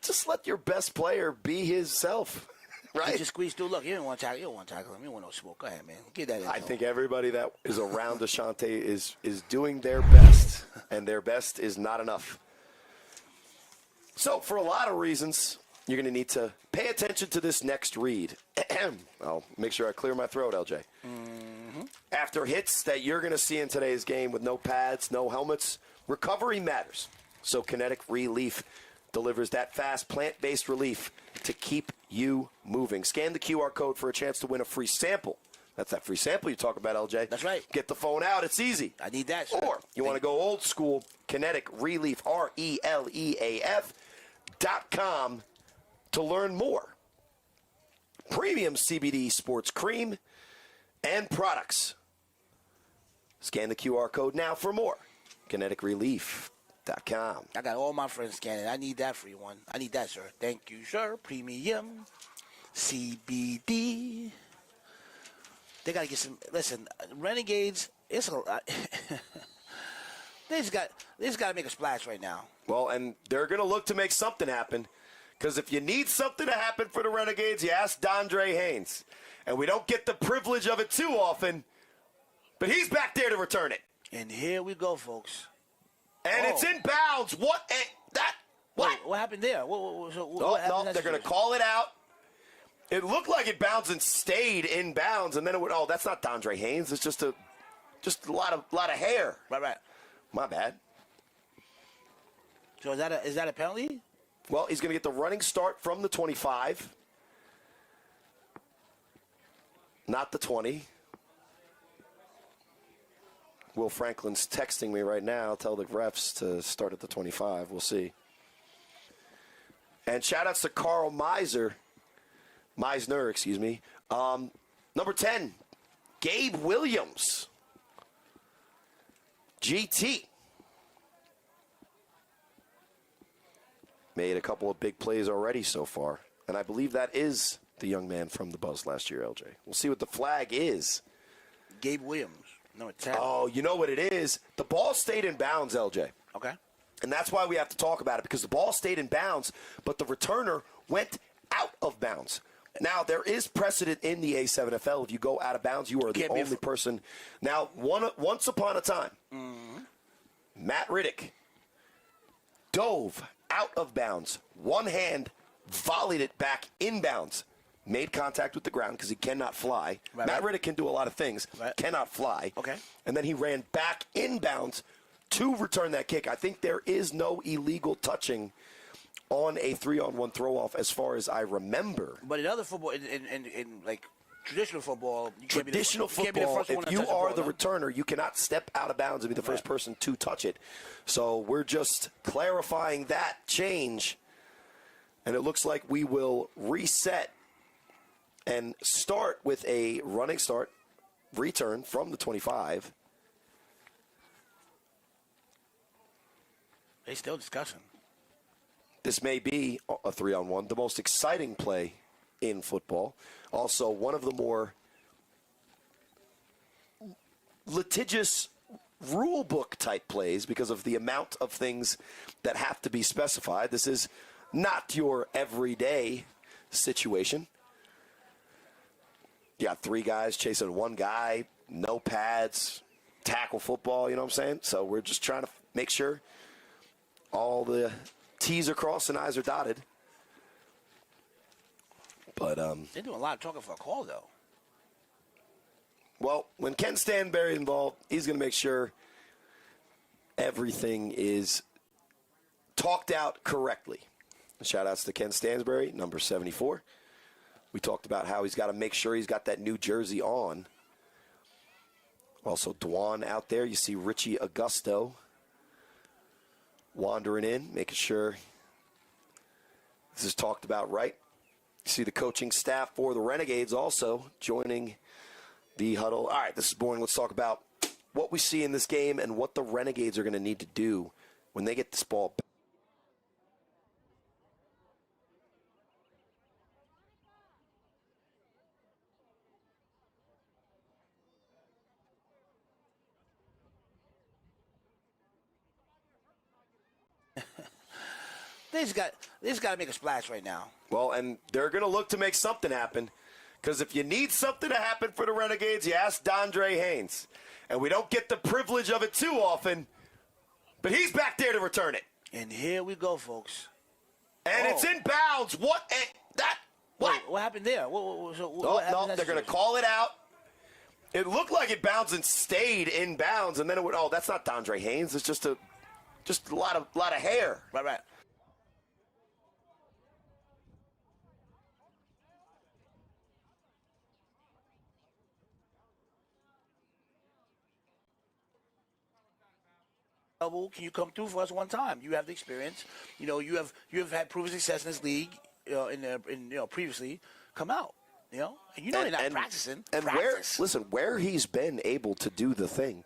Just let your best player be himself, right? You just squeeze through. Look, you don't want to tackle. You don't want to tackle him. You don't want no smoke. Go ahead, man. Get that in. I think everybody that is around Ashanti is doing their best, and their best is not enough. So, for a lot of reasons, you're going to need to pay attention to this next read. I'll make sure I clear my throat, LJ. After hits that you're going to see in today's game with no pads, no helmets, recovery matters. So, Kinetic Relief delivers that fast plant-based relief to keep you moving. Scan the QR code for a chance to win a free sample. That's that free sample you talk about, LJ. That's right. Get the phone out. It's easy. I need that, sir. Or you want to go old school, Kinetic Relief, RELEAF. trademarks.com to learn more. Premium CBD sports cream and products. Scan the QR code now for more. KineticRelief.com. I got all my friends scanning. I need that free one. I need that, sir. Thank you, sir. Premium CBD. They got to get some. Listen, Renegades, it's a lot. They just got to make a splash right now. Well, and they're going to look to make something happen. Because if you need something to happen for the Renegades, you ask Dondre Haynes. And we don't get the privilege of it too often. But he's back there to return it. And here we go, folks. And it's in bounds. What? What? Wait, what happened there? What No, they're going to call it out. It looked like it bounced and stayed in bounds, and then it went, oh, that's not Dondre Haynes. It's just a lot of hair. Right. My bad. So is that a penalty? Well, he's going to get the running start from the 25. Not the 20. Will Franklin's texting me right now. Tell the refs to start at the 25. We'll see. And shout-outs to Carl Meisner, excuse me. Number 10, Gabe Williams. GT. Made a couple of big plays already so far. And I believe that is the young man from the Buzz last year, LJ. We'll see what the flag is. Gabe Williams, number 10. Oh, you know what it is? The ball stayed in bounds, LJ. Okay. And that's why we have to talk about it, because the ball stayed in bounds, but the returner went out of bounds. Now, there is precedent in the A7FL. If you go out of bounds, you are the only person. Now, once upon a time, Matt Riddick dove out of bounds. One hand volleyed it back inbounds. Made contact with the ground because he cannot fly. Matt Riddick can do a lot of things. Cannot fly. Okay. And then he ran back inbounds to return that kick. I think there is no illegal touching on a 3-on-1 throw-off as far as I remember. But in other football, in like traditional football, if you are the returner, you cannot step out of bounds and be the first person to touch it. So we're just clarifying that change. And it looks like we will reset and start with a running start, return from the 25. They still discussing. This may be a 3-on-1, the most exciting play in football. Also, one of the more litigious rule book type plays because of the amount of things that have to be specified. This is not your everyday situation. You got 3 guys chasing 1 guy, no pads, tackle football, you know what I'm saying? So we're just trying to make sure all the T's are crossed and I's are dotted. But they're doing a lot of talking for a call, though. Well, when Ken Stanberry's involved, he's going to make sure everything is talked out correctly. Shout-outs to Ken Stansberry, number 74. We talked about how he's got to make sure he's got that new jersey on. Also, Dwan out there. You see Richie Augusto wandering in, making sure this is talked about right. You see the coaching staff for the Renegades also joining the huddle. All right, this is boring. Let's talk about what we see in this game and what the Renegades are going to need to do when they get this ball back. They just got to make a splash right now. Well, and they're going to look to make something happen. Because if you need something to happen for the Renegades, you ask Dondre Haynes. And we don't get the privilege of it too often. But he's back there to return it. And here we go, folks. And it's in bounds. What? What? What happened there? What happened they're going to call it out. It looked like it bounced and stayed in bounds. And then it went, oh, that's not Dondre Haynes. It's just a lot of hair. Right. available. Can you come through for us one time? You have the experience. You know, you have had proven success in this league. Previously, come out. You know, and they're not practicing. And where he's been able to do the thing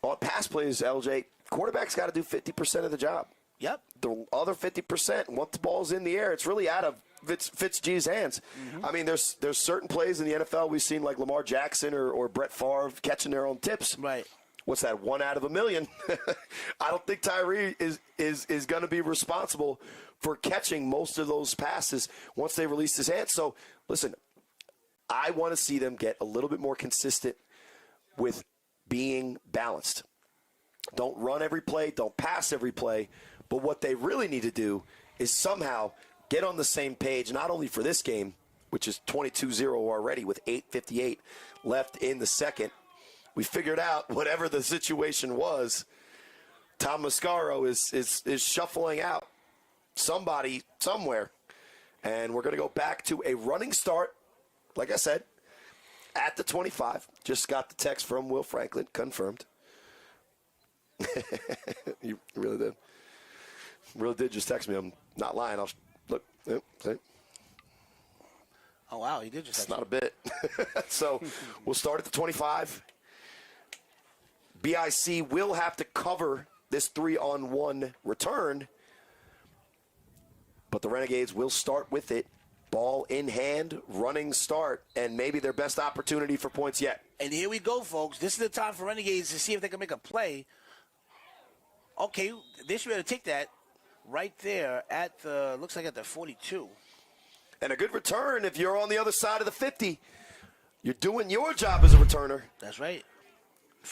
on pass plays, LJ, quarterback's got to do 50% of the job. Yep. The other 50%, once the ball's in the air, it's really out of Fitzg's hands. I mean, there's certain plays in the NFL we've seen, like Lamar Jackson or Brett Favre catching their own tips. Right. What's that? 1 out of a million. I don't think Tyree is going to be responsible for catching most of those passes once they release his hands. So, listen, I want to see them get a little bit more consistent with being balanced. Don't run every play, don't pass every play, but what they really need to do is somehow get on the same page, not only for this game, which is 22-0 already with 8:58 left in the second. We figured out whatever the situation was, Tom Mascaro is shuffling out somebody somewhere, and we're going to go back to a running start, like I said, at the 25. Just got the text from Will Franklin, confirmed. You really did. Really did just text me. I'm not lying. I'll look. See? Oh, wow. He did just text me. It's not a bit. So we'll start at the 25. BIC will have to cover this 3-on-1 return, but the Renegades will start with it. Ball in hand, running start, and maybe their best opportunity for points yet. And here we go, folks. This is the time for Renegades to see if they can make a play. Okay, they should be able to take that right there at the, looks like at the 42. And a good return if you're on the other side of the 50. You're doing your job as a returner. That's right.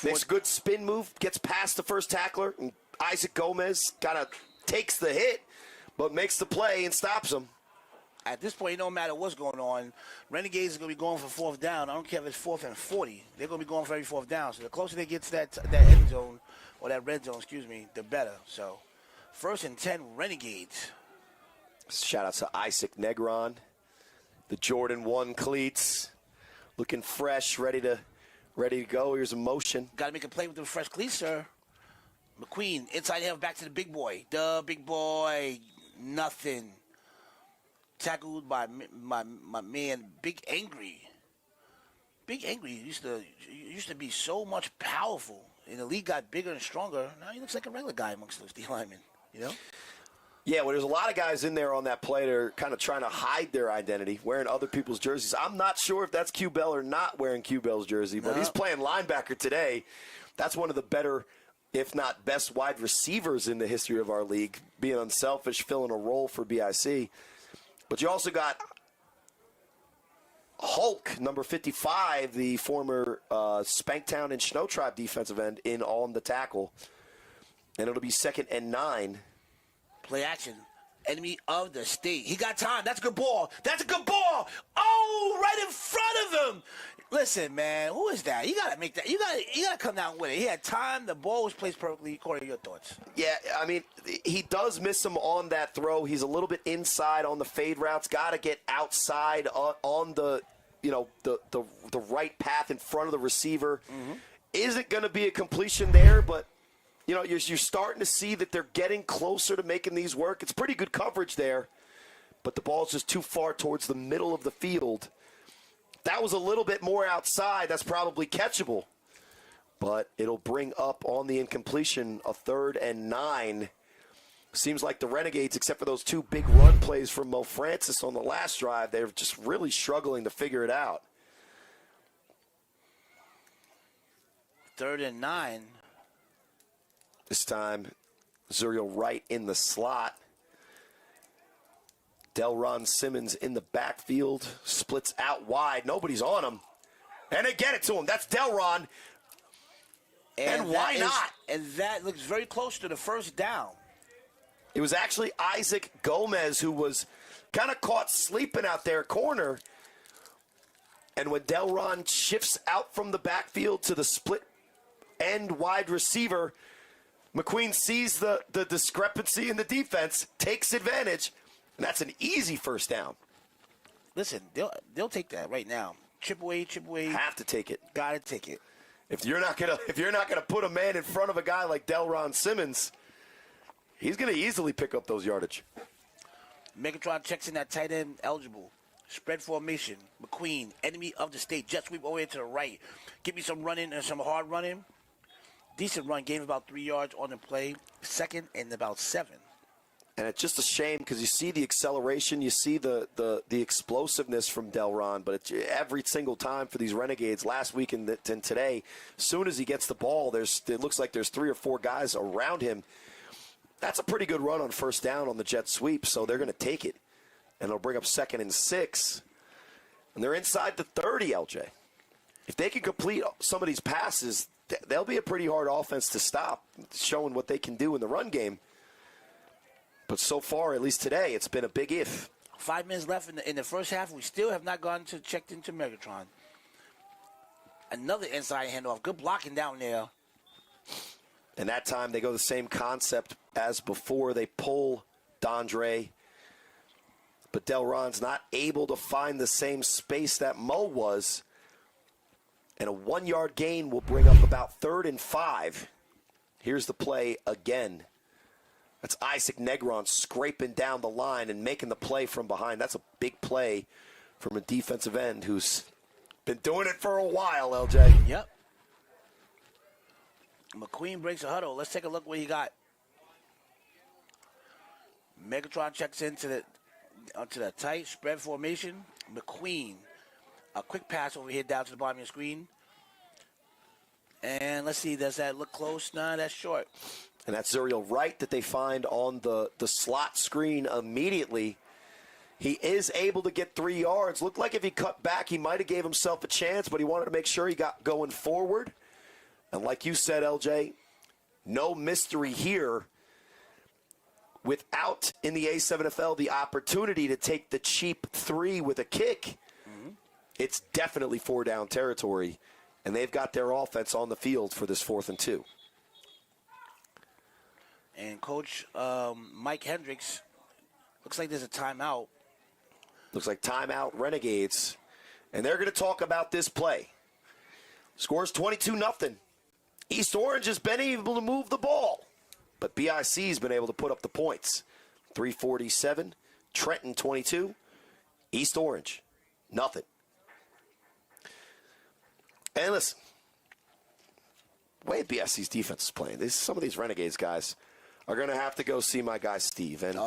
Makes a good spin move, gets past the first tackler, and Isaac Gomez kind of takes the hit, but makes the play and stops him. At this point, no matter what's going on, Renegades are going to be going for fourth down. I don't care if it's 4th and 40. They're going to be going for every fourth down. So the closer they get to that end zone, or that red zone, the better. So 1st and 10, Renegades. Shout out to Isaac Negron, the Jordan 1 cleats, looking fresh, ready to go. Here's a motion. Got to make a play with the fresh cleats, sir. McQueen, inside half, back to the big boy. The big boy, nothing. Tackled by my man, Big Angry. Big Angry used to be so much powerful. And the league got bigger and stronger. Now he looks like a regular guy amongst those D linemen, you know? Yeah, well, there's a lot of guys in there on that play that are kind of trying to hide their identity, wearing other people's jerseys. I'm not sure if that's Q Bell or not wearing Q Bell's jersey, but he's playing linebacker today. That's one of the better, if not best, wide receivers in the history of our league, being unselfish, filling a role for BIC. But you also got Hulk, number 55, the former Spanktown and Snow Tribe defensive end, in on the tackle. And it'll be 2nd and 9. Play action. Enemy of the state. He got time. That's a good ball. That's a good ball. Oh, right in front of him. Listen, man, who is that? You gotta make that. You gotta come down with it. He had time. The ball was placed perfectly. According to your thoughts. Yeah, I mean, he does miss him on that throw. He's a little bit inside on the fade routes. Got to get outside on the, the right path in front of the receiver. Isn't going to be a completion there, but you're starting to see that they're getting closer to making these work. It's pretty good coverage there, but the ball's just too far towards the middle of the field. That was a little bit more outside. That's probably catchable. But it'll bring up on the incompletion a 3rd and 9. Seems like the Renegades, except for those 2 big run plays from Mo Francis on the last drive, they're just really struggling to figure it out. 3rd and 9. This time, Zuriel Wright in the slot. Delron Simmons in the backfield, splits out wide. Nobody's on him. And they get it to him. That's Delron. And why not? And that looks very close to the first down. It was actually Isaac Gomez who was kind of caught sleeping out there corner. And when Delron shifts out from the backfield to the split end wide receiver, McQueen sees the discrepancy in the defense, takes advantage, and that's an easy first down. Listen, they'll take that right now. Chip away. Have to take it. Got to take it. If you're not gonna put a man in front of a guy like Delron Simmons, he's gonna easily pick up those yardage. Megatron checks in that tight end eligible. Spread formation. McQueen, enemy of the state. Jet sweep over to the right. Give me some running and some hard running. Decent run. Gave about 3 yards on the play. Second and about 7. And it's just a shame because you see the acceleration, you see the explosiveness from Delron, but it's every single time for these Renegades last week and today, as soon as he gets the ball, it looks like there's 3 or 4 guys around him. That's a pretty good run on first down on the jet sweep, so they're going to take it. And it'll bring up 2nd and 6. And they're inside the 30, LJ. If they can complete some of these passes, they'll be a pretty hard offense to stop, showing what they can do in the run game. But so far, at least today, it's been a big if. 5 minutes left in the first half. We still have not checked into Megatron. Another inside handoff. Good blocking down there. And that time, they go the same concept as before. They pull Dondre. But Delron's not able to find the same space that Mo was. And a 1-yard gain will bring up about 3rd and 5. Here's the play again. That's Isaac Negron scraping down the line and making the play from behind. That's a big play from a defensive end who's been doing it for a while, LJ. Yep. McQueen breaks a huddle. Let's take a look what he got. Megatron checks into the tight spread formation. McQueen, a quick pass over here down to the bottom of the screen. And let's see, does that look close? Nah, that's short. And that's Zuriel Wright that they find on the slot screen immediately. He is able to get 3 yards. Looked like if he cut back, he might have gave himself a chance, but he wanted to make sure he got going forward. And like you said, LJ, no mystery here. Without, in the A7FL, the opportunity to take the cheap 3 with a kick, it's definitely 4-down territory. And they've got their offense on the field for this 4th and 2. And Coach Mike Hendricks, looks like there's a timeout. Looks like timeout Renegades. And they're going to talk about this play. Scores 22-0. East Orange has been able to move the ball, but BIC's been able to put up the points. 347, Trenton 22, East Orange, nothing. And listen, the way BIC's defense is playing, some of these Renegades guys are going to have to go see my guy Steve. And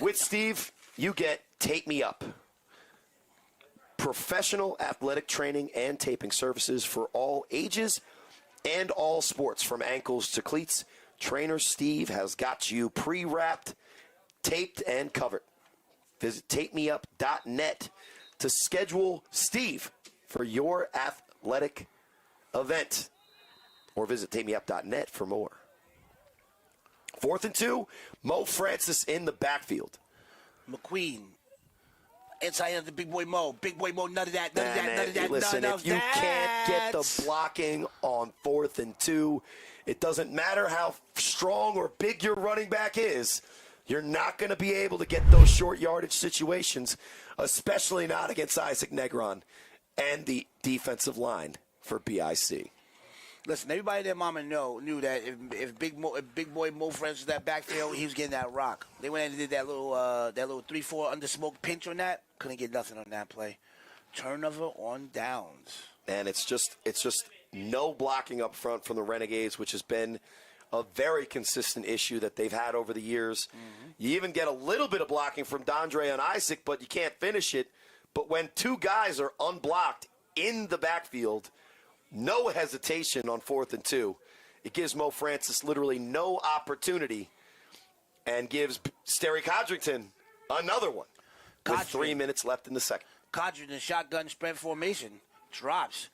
with Steve, you get Tape Me Up. Professional athletic training and taping services for all ages and all sports, from ankles to cleats. Trainer Steve has got you pre-wrapped, taped, and covered. Visit tapemeup.net to schedule Steve for your athletic event. Or visit tapemeup.net for more. 4th and 2, Mo Francis in the backfield. McQueen. Inside of the big boy Mo. Big boy Mo, none of that, none of that, none of that, listen, none of if you that. can't get the blocking on 4th and 2, it doesn't matter how strong or big your running back is. You're not going to be able to get those short yardage situations, especially not against Isaac Negron and the defensive line for BIC. Listen, everybody that mama knew that if big boy Mo Francis was that backfield, he was getting that rock. They went and did that little 3-4 under smoke pinch on that. Couldn't get nothing on that play. Turnover on downs. And it's just no blocking up front from the Renegades, which has been a very consistent issue that they've had over the years. You even get a little bit of blocking from Dondre and Isaac, but you can't finish it. But when 2 guys are unblocked in the backfield, no hesitation on 4th and 2. It gives Mo Francis literally no opportunity and gives Sterry Codrington another one with 3 minutes left in the second. Codrington, shotgun spread formation, drops.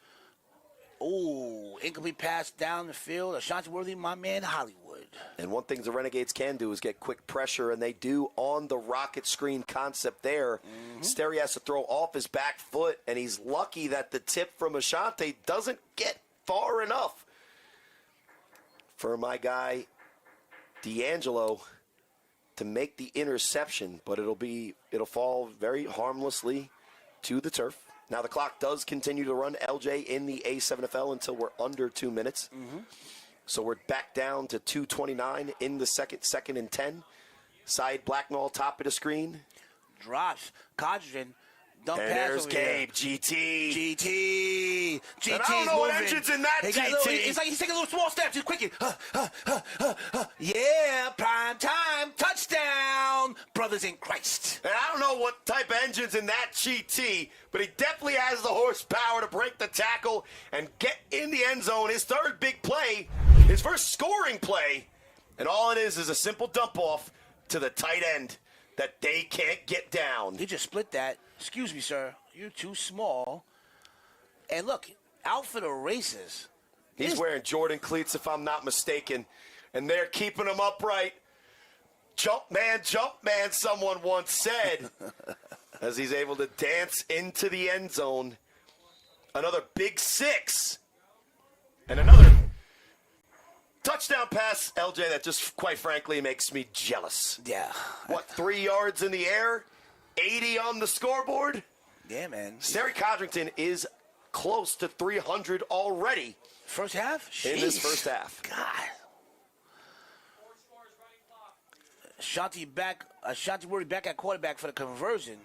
Ooh, incomplete pass down the field. Ashanti Worthy, my man, Hollywood. And one thing the Renegades can do is get quick pressure, and they do on the rocket screen concept there. Sterry has to throw off his back foot, and he's lucky that the tip from Ashanti doesn't get far enough for my guy D'Angelo to make the interception, but it'll fall very harmlessly to the turf. Now, the clock does continue to run, LJ, in the A7FL until we're under 2 minutes. So we're back down to 2:29 in the second and 10. Side Blacknall, top of the screen. Drops. Codgen. Dump And pass there's over here. Gabe, GT. GT. And I don't know what engine's in that GT. It's like he's taking little small steps. He's quick. Yeah, prime time. Touchdown. Brothers in Christ. And I don't know what type of engine's in that GT, but he definitely has the horsepower to break the tackle and get in the end zone. His third big play, his first scoring play, and all it is a simple dump off to the tight end that they can't get down. He just split that. Excuse me, sir. You're too small. And look, out for the races. He's wearing Jordan cleats, if I'm not mistaken, and they're keeping him upright. Jump man, someone once said, as he's able to dance into the end zone. Another big six. And another touchdown pass, LJ, that just, quite frankly, makes me jealous. Yeah. What, 3 yards in the air? 80 on the scoreboard? Yeah, man. Sterry Codrington is close to 300 already. First half? In this first half. God. Ashanti Worthy back at quarterback for the conversion.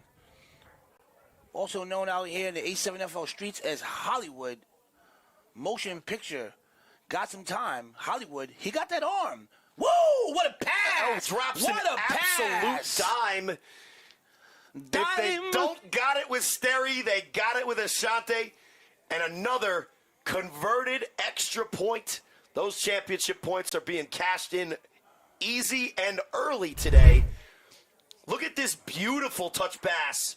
Also known out here in the A7FL streets as Hollywood. Motion picture. Got some time. Hollywood. He got that arm. Whoa! What a pass! Drops what an a absolute dime. If they don't got it with Sterry, they got it with Ashanti. And another converted extra point. Those championship points are being cashed in easy and early today. Look at this beautiful touch pass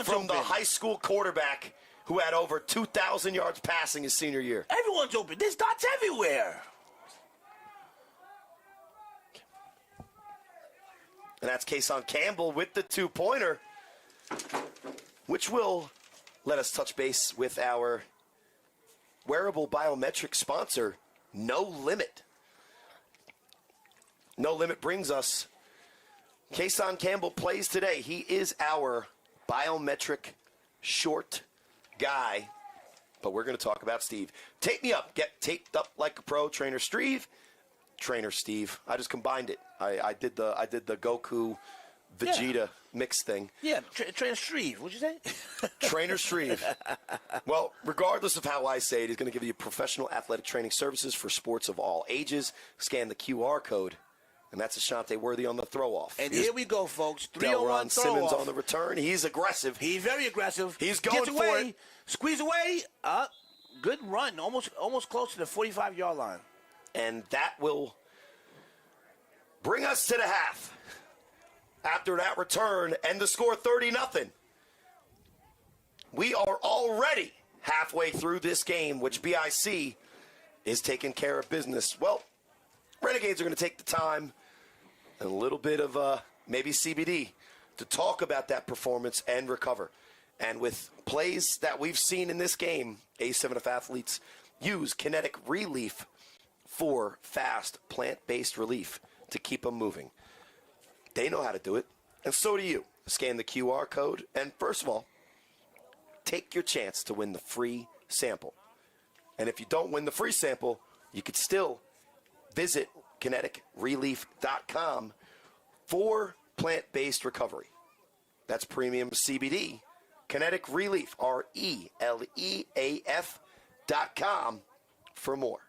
from the high school quarterback who had over 2,000 yards passing his senior year. Everyone's open. There's dots everywhere. And that's Kason Campbell with the two-pointer, which will let us touch base with our wearable biometric sponsor, No Limit. No Limit brings us Kason Campbell plays today. He is our biometric short guy, but we're going to talk about Steve. Tape me up. Get taped up like a pro. Trainer Steve. I just combined it. I did the Goku Vegeta mix thing. Yeah, Trainer Steve. What'd you say? Trainer Steve. Well, regardless of how I say it, he's going to give you professional athletic training services for sports of all ages. Scan the QR code, and that's Ashanti Worthy on the throw-off. And here we go, folks. 3-on-1 Delron Simmons throw-off. on the return. He's aggressive. He's very aggressive. He's going Gets for away, it. Squeeze away. Good run. Almost close to the 45-yard line. And that will bring us to the half. After that return and the score 30-0. We are already halfway through this game, which BIC is taking care of business. Well, Renegades are going to take the time and a little bit of maybe CBD to talk about that performance and recover. And with plays that we've seen in this game, A7F athletes use kinetic relief for fast plant-based relief to keep them moving. They know how to do it, and so do you. Scan the QR code, and first of all, take your chance to win the free sample. And if you don't win the free sample, you could still visit kineticrelief.com for plant-based recovery. That's premium CBD. Kinetic Relief, RELEAF.com for more.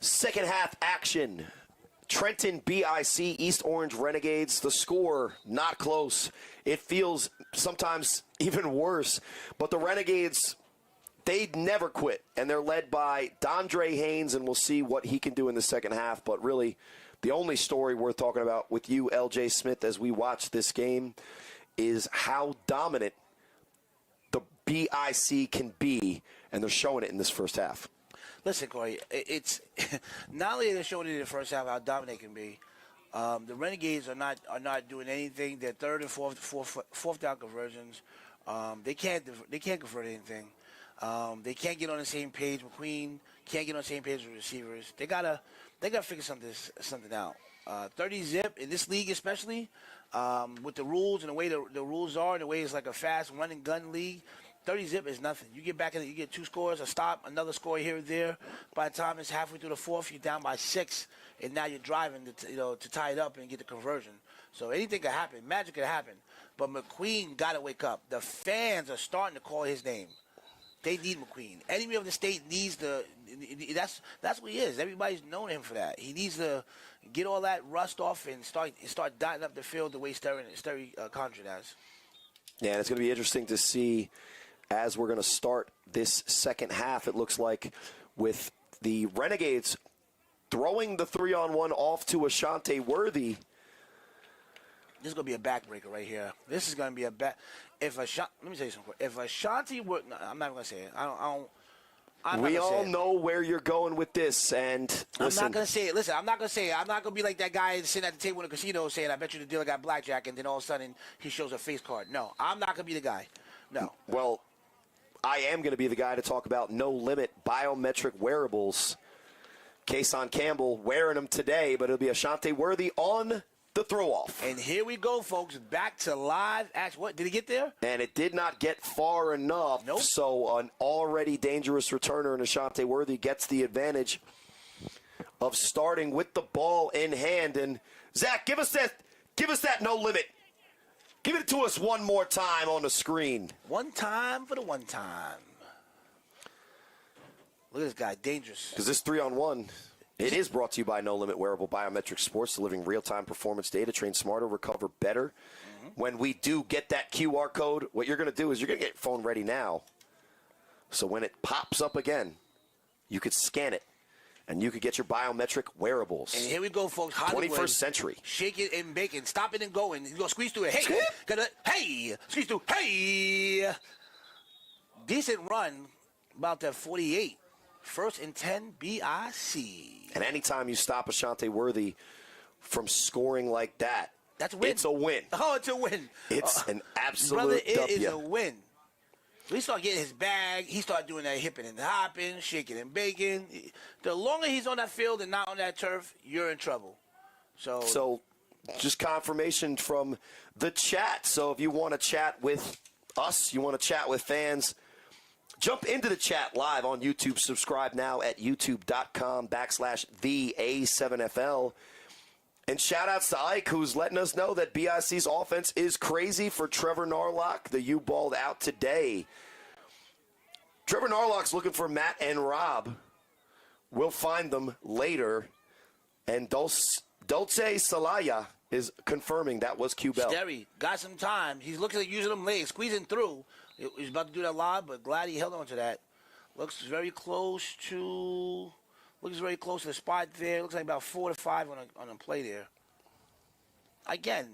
Second half action. Trenton, BIC, East Orange Renegades. The score, not close. It feels sometimes even worse. But the Renegades, they never quit. And they're led by Dondre Haynes, and we'll see what he can do in the second half. But really, the only story worth talking about with you, LJ Smith, as we watch this game is how dominant the BIC can be. And they're showing it in this first half. Listen, Corey, it's not only they're showing it in the first half how dominant they can be. The Renegades are not doing anything. Their third and fourth down conversions, they can't convert anything. They can't get on the same page. McQueen can't get on the same page with receivers. They gotta figure something out. 30 zip in this league, especially with the rules and the way the rules are, and the way it's like a fast run and gun league. 30 zip is nothing. You get back in it, you get 2 scores, a stop, another score here or there. By the time it's halfway through the fourth, you're down by 6, and now you're driving to tie it up and get the conversion. So anything could happen. Magic could happen. But McQueen got to wake up. The fans are starting to call his name. They need McQueen. Enemy of the state needs that's what he is. Everybody's known him for that. He needs to get all that rust off and start dotting up the field the way Sterry conjured has. Yeah, and it's going to be interesting to see as we're going to start this second half. It looks like with the Renegades throwing the 3-on-1 off to Ashante Worthy. This is going to be a backbreaker right here. This is going to be a back. Let me tell you something. If Ashanti were, no, I'm not going to say it. We all know where you're going with this, and listen. I'm not going to say it. Listen, I'm not going to say it. I'm not going to be like that guy sitting at the table in a casino saying, I bet you the dealer got blackjack, and then all of a sudden he shows a face card. No, I'm not going to be the guy. No. Well, I am going to be the guy to talk about no-limit biometric wearables. Kason Campbell wearing them today, but it'll be Ashante Worthy on the throw-off. And here we go, folks, back to live action. What, did he get there? And it did not get far enough. Nope. So an already dangerous returner in Ashante Worthy gets the advantage of starting with the ball in hand. And Zach, give us that no-limit. Give it to us one more time on the screen. One time for the one time. Look at this guy, dangerous. Because this 3-on-1, it is brought to you by No Limit Wearable Biometric Sports, delivering real-time performance data. Train smarter, recover better. Mm-hmm. When we do get that QR code, what you're going to do is you're going to get your phone ready now. So when it pops up again, you could scan it. And you could get your biometric wearables. And here we go, folks. Hollywood, 21st century. Shake it and bake it. Stop it and go. And you go squeeze through it. Hey, squeeze through. Hey. Decent run, about that 48. First and 10, BIC. And anytime you stop Ashante Worthy from scoring like that, that's a win. It's a win. Oh, it's a win. It's an absolute brother, it W. is a win. He started getting his bag. He started doing that hipping and hopping, shaking and baking. The longer he's on that field and not on that turf, you're in trouble. So just confirmation from the chat. So if you want to chat with us, you want to chat with fans, jump into the chat live on YouTube. Subscribe now at youtube.com/the A7FL. And shout-outs to Ike, who's letting us know that BIC's offense is crazy for Trevor Narlock. The U-balled out today. Trevor Narlock's looking for Matt and Rob. We'll find them later. And Dulce Salaya is confirming that was Q Bell. Sterry got some time. He's looking at using them legs, squeezing through. He's about to do that live, but glad he held on to that. Looks very close to the spot there. Looks like about 4 to 5 on a play there. Again,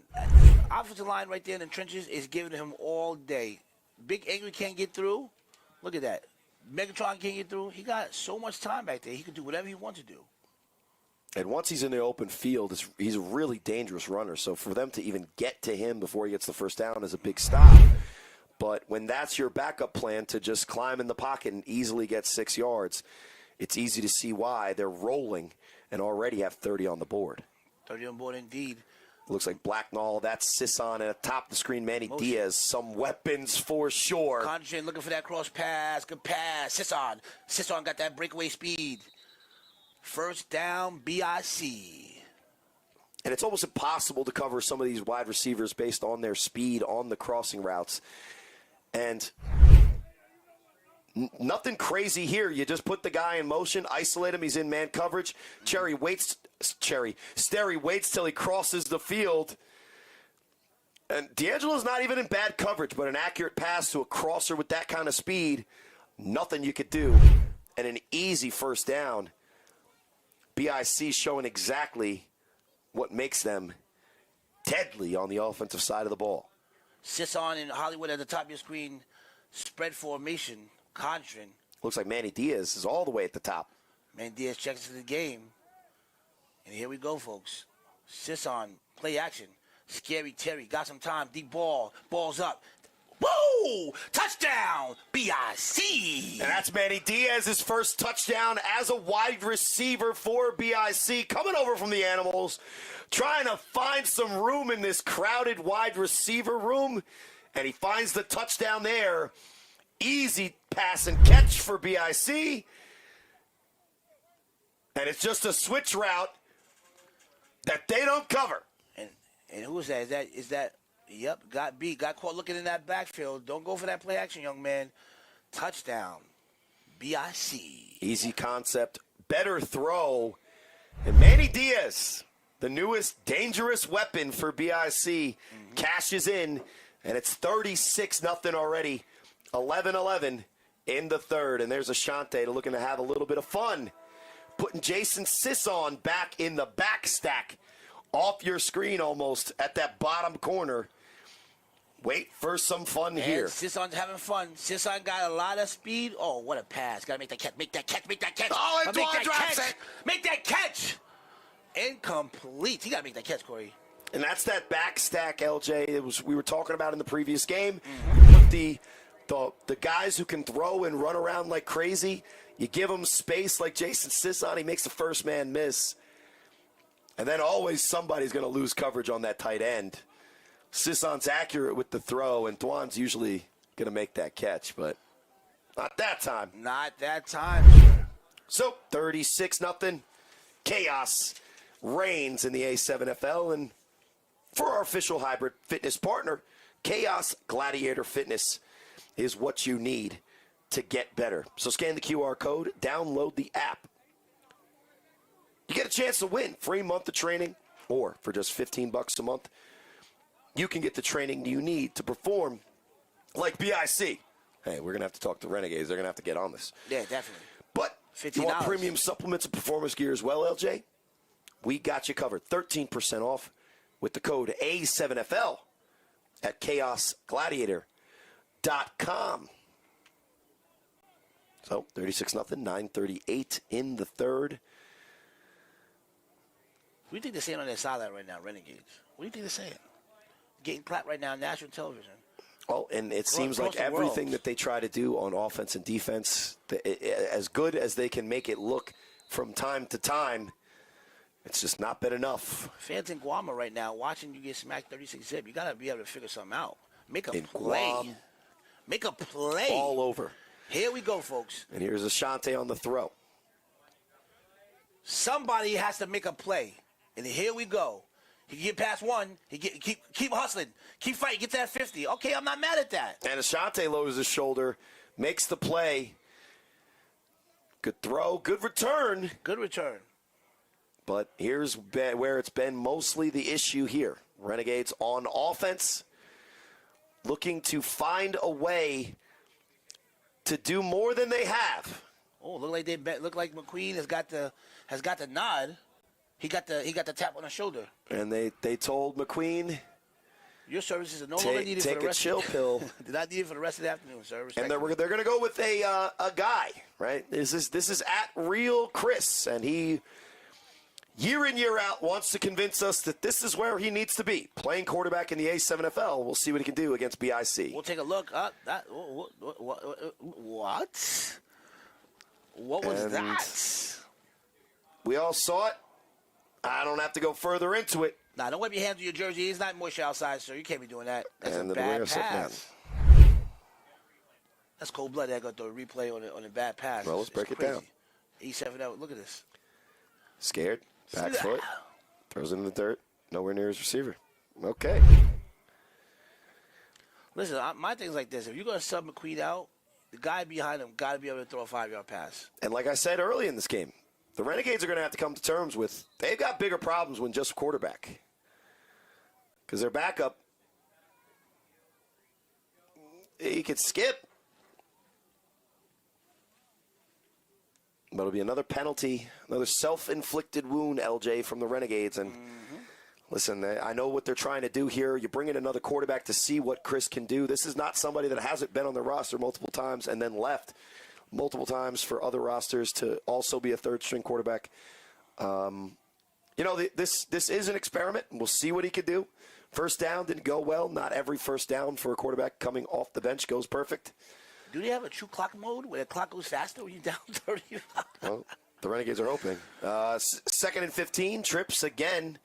offensive line right there in the trenches is giving him all day. Big Angry can't get through. Look at that. Megatron can't get through. He got so much time back there. He can do whatever he wants to do. And once he's in the open field, he's a really dangerous runner. So for them to even get to him before he gets the first down is a big stop. But when that's your backup plan, to just climb in the pocket and easily get 6 yards, it's easy to see why they're rolling and already have 30 on the board. 30 on board indeed. Looks like Blacknall, that's Sisson, and atop the screen, Manny Diaz. Some weapons for sure. Concentrating, looking for that cross pass. Good pass. Sisson got that breakaway speed. First down, BIC. And it's almost impossible to cover some of these wide receivers based on their speed on the crossing routes. And Nothing crazy here. You just put the guy in motion, isolate him. He's in man coverage. Sterry waits till he crosses the field. And D'Angelo's not even in bad coverage, but an accurate pass to a crosser with that kind of speed, nothing you could do. And an easy first down. BIC showing exactly what makes them deadly on the offensive side of the ball. SZN in Hollywood at the top of your screen. Spread formation. Conjuring. Looks like Manny Diaz is all the way at the top. Manny Diaz checks into the game. And here we go, folks. SZN, play action. Scary Terry, got some time. Deep ball. Ball's up. Woo! Touchdown! BIC! And that's Manny Diaz's first touchdown as a wide receiver for BIC. Coming over from the Animals. Trying to find some room in this crowded wide receiver room. And he finds the touchdown there. Easy pass and catch for BIC. And it's just a switch route that they don't cover. And who is that? Is that yep, got beat. Got caught looking in that backfield. Don't go for that play action, young man. Touchdown. BIC. Easy concept. Better throw. And Manny Diaz, the newest dangerous weapon for BIC, cashes in. And it's 36-0 already. 11-11 in the third. And there's Ashante looking to have a little bit of fun. Putting Jason SZN back in the back stack. Off your screen almost at that bottom corner. Wait for some fun here. SZN's having fun. SZN got a lot of speed. Oh, what a pass. Got to make that catch. Make that catch. Make that catch. Oh, and Dwan drops it. Make that catch. Incomplete. He got to make that catch, Corey. And that's that back stack, LJ. We were talking about in the previous game. You put the guys who can throw and run around like crazy. You give them space like Jason SZN. He makes the first man miss. And then always somebody's going to lose coverage on that tight end. SZN's accurate with the throw, and Dwan's usually going to make that catch, but not that time. Not that time. So 36-0. Chaos reigns in the A7FL, and for our official hybrid fitness partner, Chaos Gladiator Fitness is what you need to get better. So scan the QR code, download the app. You get a chance to win. Free month of training, or for just $15 a month, you can get the training you need to perform like BIC. Hey, we're going to have to talk to Renegades. They're going to have to get on this. Yeah, definitely. But $50. you want premium supplements and performance gear as well, LJ? We got you covered. 13% off with the code A7FL at chaosgladiator.com. So 36-0, 9:38 in the third. What do you think they're saying on their sideline right now, Renegades? What do you think they're saying? Getting clapped right now on national television. Well, and it seems like everything that they try to do on offense and defense, as good as they can make it look from time to time, it's just not been enough. Fans in Guam right now watching you get smacked 36-zip. You got to be able to figure something out. Make a play. Guam, Make a play. all over. Here we go, folks. And here's Ashante on the throw. Somebody has to make a play. And here we go. He get past one. Keep hustling. Keep fighting. Get that 50. Okay, I'm not mad at that. And Ashante lowers his shoulder, makes the play. Good throw, good return. Good return. But here's where it's been mostly the issue here. Renegades on offense, looking to find a way to do more than they have. Oh, look like McQueen has got the nod. He got the tap on the shoulder. And they told McQueen, your services are no longer needed for the rest. Take a chill pill. They're not needed for the rest of the afternoon, sir. And they're going to go with a guy, right? This is at Real Chris, and he year in year out wants to convince us that this is where he needs to be, playing quarterback in the A7FL. We'll see what he can do against BIC. We'll take a look. What was that? We all saw it. I don't have to go further into it. Nah, don't wipe your hands with your jersey. It's not moist outside, sir. You can't be doing that. That's a bad pass. That's cold blood. That got the replay on a bad pass. Well, let's break it down. A7L. Look at this. Scared. Back foot. Throws it in the dirt. Nowhere near his receiver. Okay. Listen, my thing's like this. If you're going to sub McQueen out, the guy behind him got to be able to throw a 5-yard pass. And like I said early in this game, the Renegades are going to have to come to terms with they've got bigger problems than just quarterback. Because their backup, he could skip. But it'll be another penalty, another self-inflicted wound, LJ, from the Renegades. And listen, I know what they're trying to do here. You bring in another quarterback to see what Chris can do. This is not somebody that hasn't been on the roster multiple times and then left multiple times for other rosters to also be a third-string quarterback. This is an experiment, and we'll see what he could do. First down didn't go well. Not every first down for a quarterback coming off the bench goes perfect. Do they have a true clock mode where the clock goes faster when you're down 30? Well, the Renegades are hoping. Second and 15, trips again.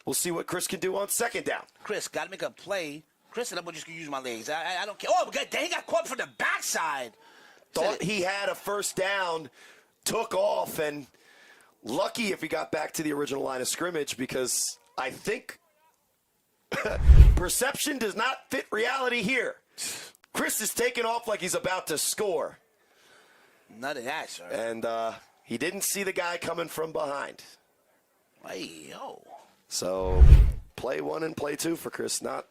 We'll see what Chris can do on second down. Chris, got to make a play. Chris said, I'm just going to use my legs. I don't care. Oh, he got caught from the backside. Thought he had a first down, took off, and lucky if he got back to the original line of scrimmage because I think perception does not fit reality here. Chris is taking off like he's about to score. None of that, sir. And he didn't see the guy coming from behind. Hey, yo. So play 1 and play 2 for Chris. Not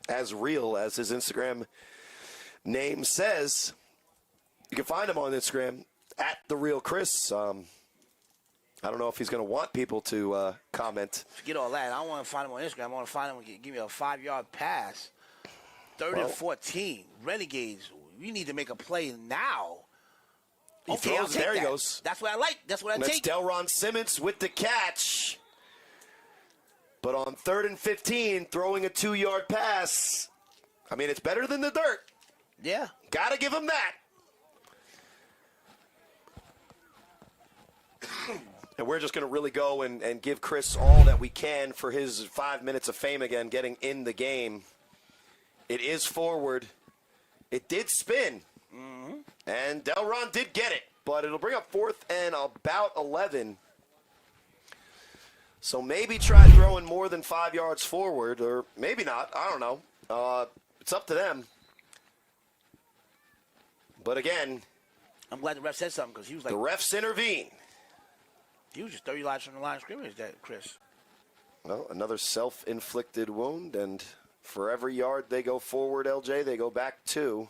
as real as his Instagram name says. You can find him on Instagram at @TheRealChris. I don't know if he's going to want people to comment. Forget all that. I don't want to find him on Instagram. I want to find him and give me a 5-yard pass. 3rd and 14. Renegades, we need to make a play now. Okay, I'll take there that. He goes. That's what I like. That's what I take. That's Delron Simmons with the catch. But on 3rd and 15, throwing a 2-yard pass. I mean, it's better than the dirt. Yeah. Got to give him that. And we're just going to really go and give Chris all that we can for his 5 minutes of fame again, getting in the game. It is forward. It did spin. And Delron did get it. But it'll bring up 4th and about 11. So maybe try throwing more than 5 yards forward, or maybe not. I don't know. It's up to them. But again, I'm glad the ref said something because he was like, the refs intervene. He was just 30 yards from the line of scrimmage, that Chris. Well, another self-inflicted wound, and for every yard they go forward, LJ, they go back 2.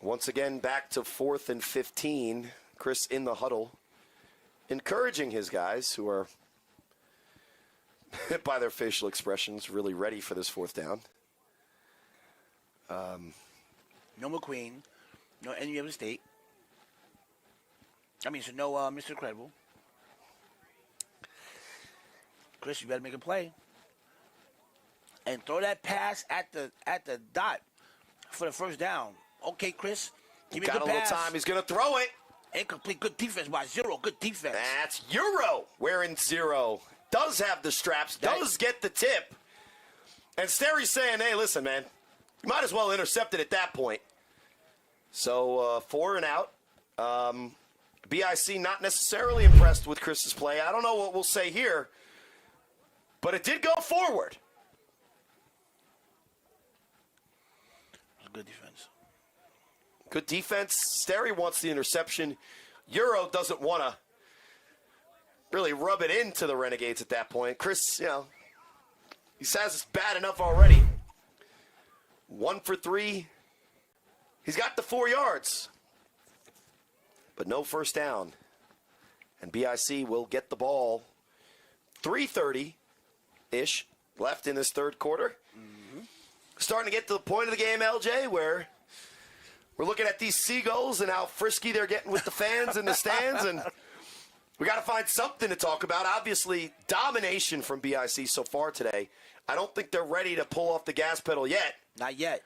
Once again, back to 4th and 15. Chris in the huddle, encouraging his guys who are, by their facial expressions, really ready for this 4th down. No McQueen, no enemy of the state. No Mr. Incredible. Chris, you better make a play. And throw that pass at the dot for the first down. Okay, Chris, give me the pass. Got a little time. He's going to throw it. Incomplete. Good defense by 0. Good defense. That's Euro wearing 0. Does have the straps. Does get the tip. And Sterry's saying, hey, listen, man, you might as well intercept it at that point. So 4 and out. BIC not necessarily impressed with Chris's play. I don't know what we'll say here, but it did go forward. Good defense. Good defense. Sterry wants the interception. Euro doesn't want to really rub it into the Renegades at that point. Chris, he says it's bad enough already. 1 for 3. He's got the 4 yards. But no first down. And BIC will get the ball. 3:30-ish left in this third quarter. Starting to get to the point of the game, LJ, where we're looking at these Seagulls and how frisky they're getting with the fans in the stands. And we got to find something to talk about. Obviously, domination from BIC so far today. I don't think they're ready to pull off the gas pedal yet. Not yet.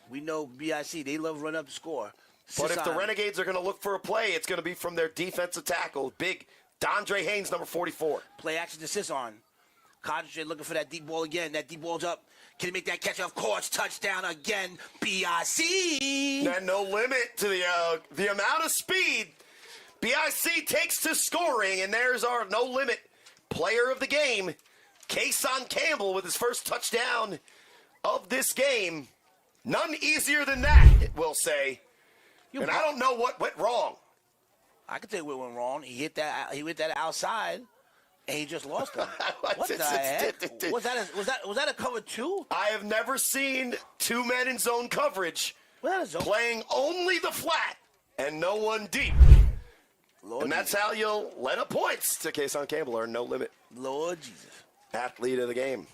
We know BIC, they love run up the score. But if the Renegades are going to look for a play, it's going to be from their defensive tackle, big Dondre Haynes, number 44. Play action to SZN. Concentrate looking for that deep ball again. That deep ball's up. Can he make that catch? Of course, touchdown again, BIC. And no limit to the amount of speed BIC takes to scoring. And there's our no limit player of the game, Kason Campbell, with his first touchdown of this game. None easier than that, we'll say. And I don't know what went wrong. I can tell you what went wrong. He hit that outside, and he just lost him. What the heck? Was that a cover 2? I have never seen 2 men in zone coverage playing only the flat and no one deep. Lord and that's Jesus. how you'll let up points to Kason Campbell or No Limit. Lord Jesus. Athlete of the game.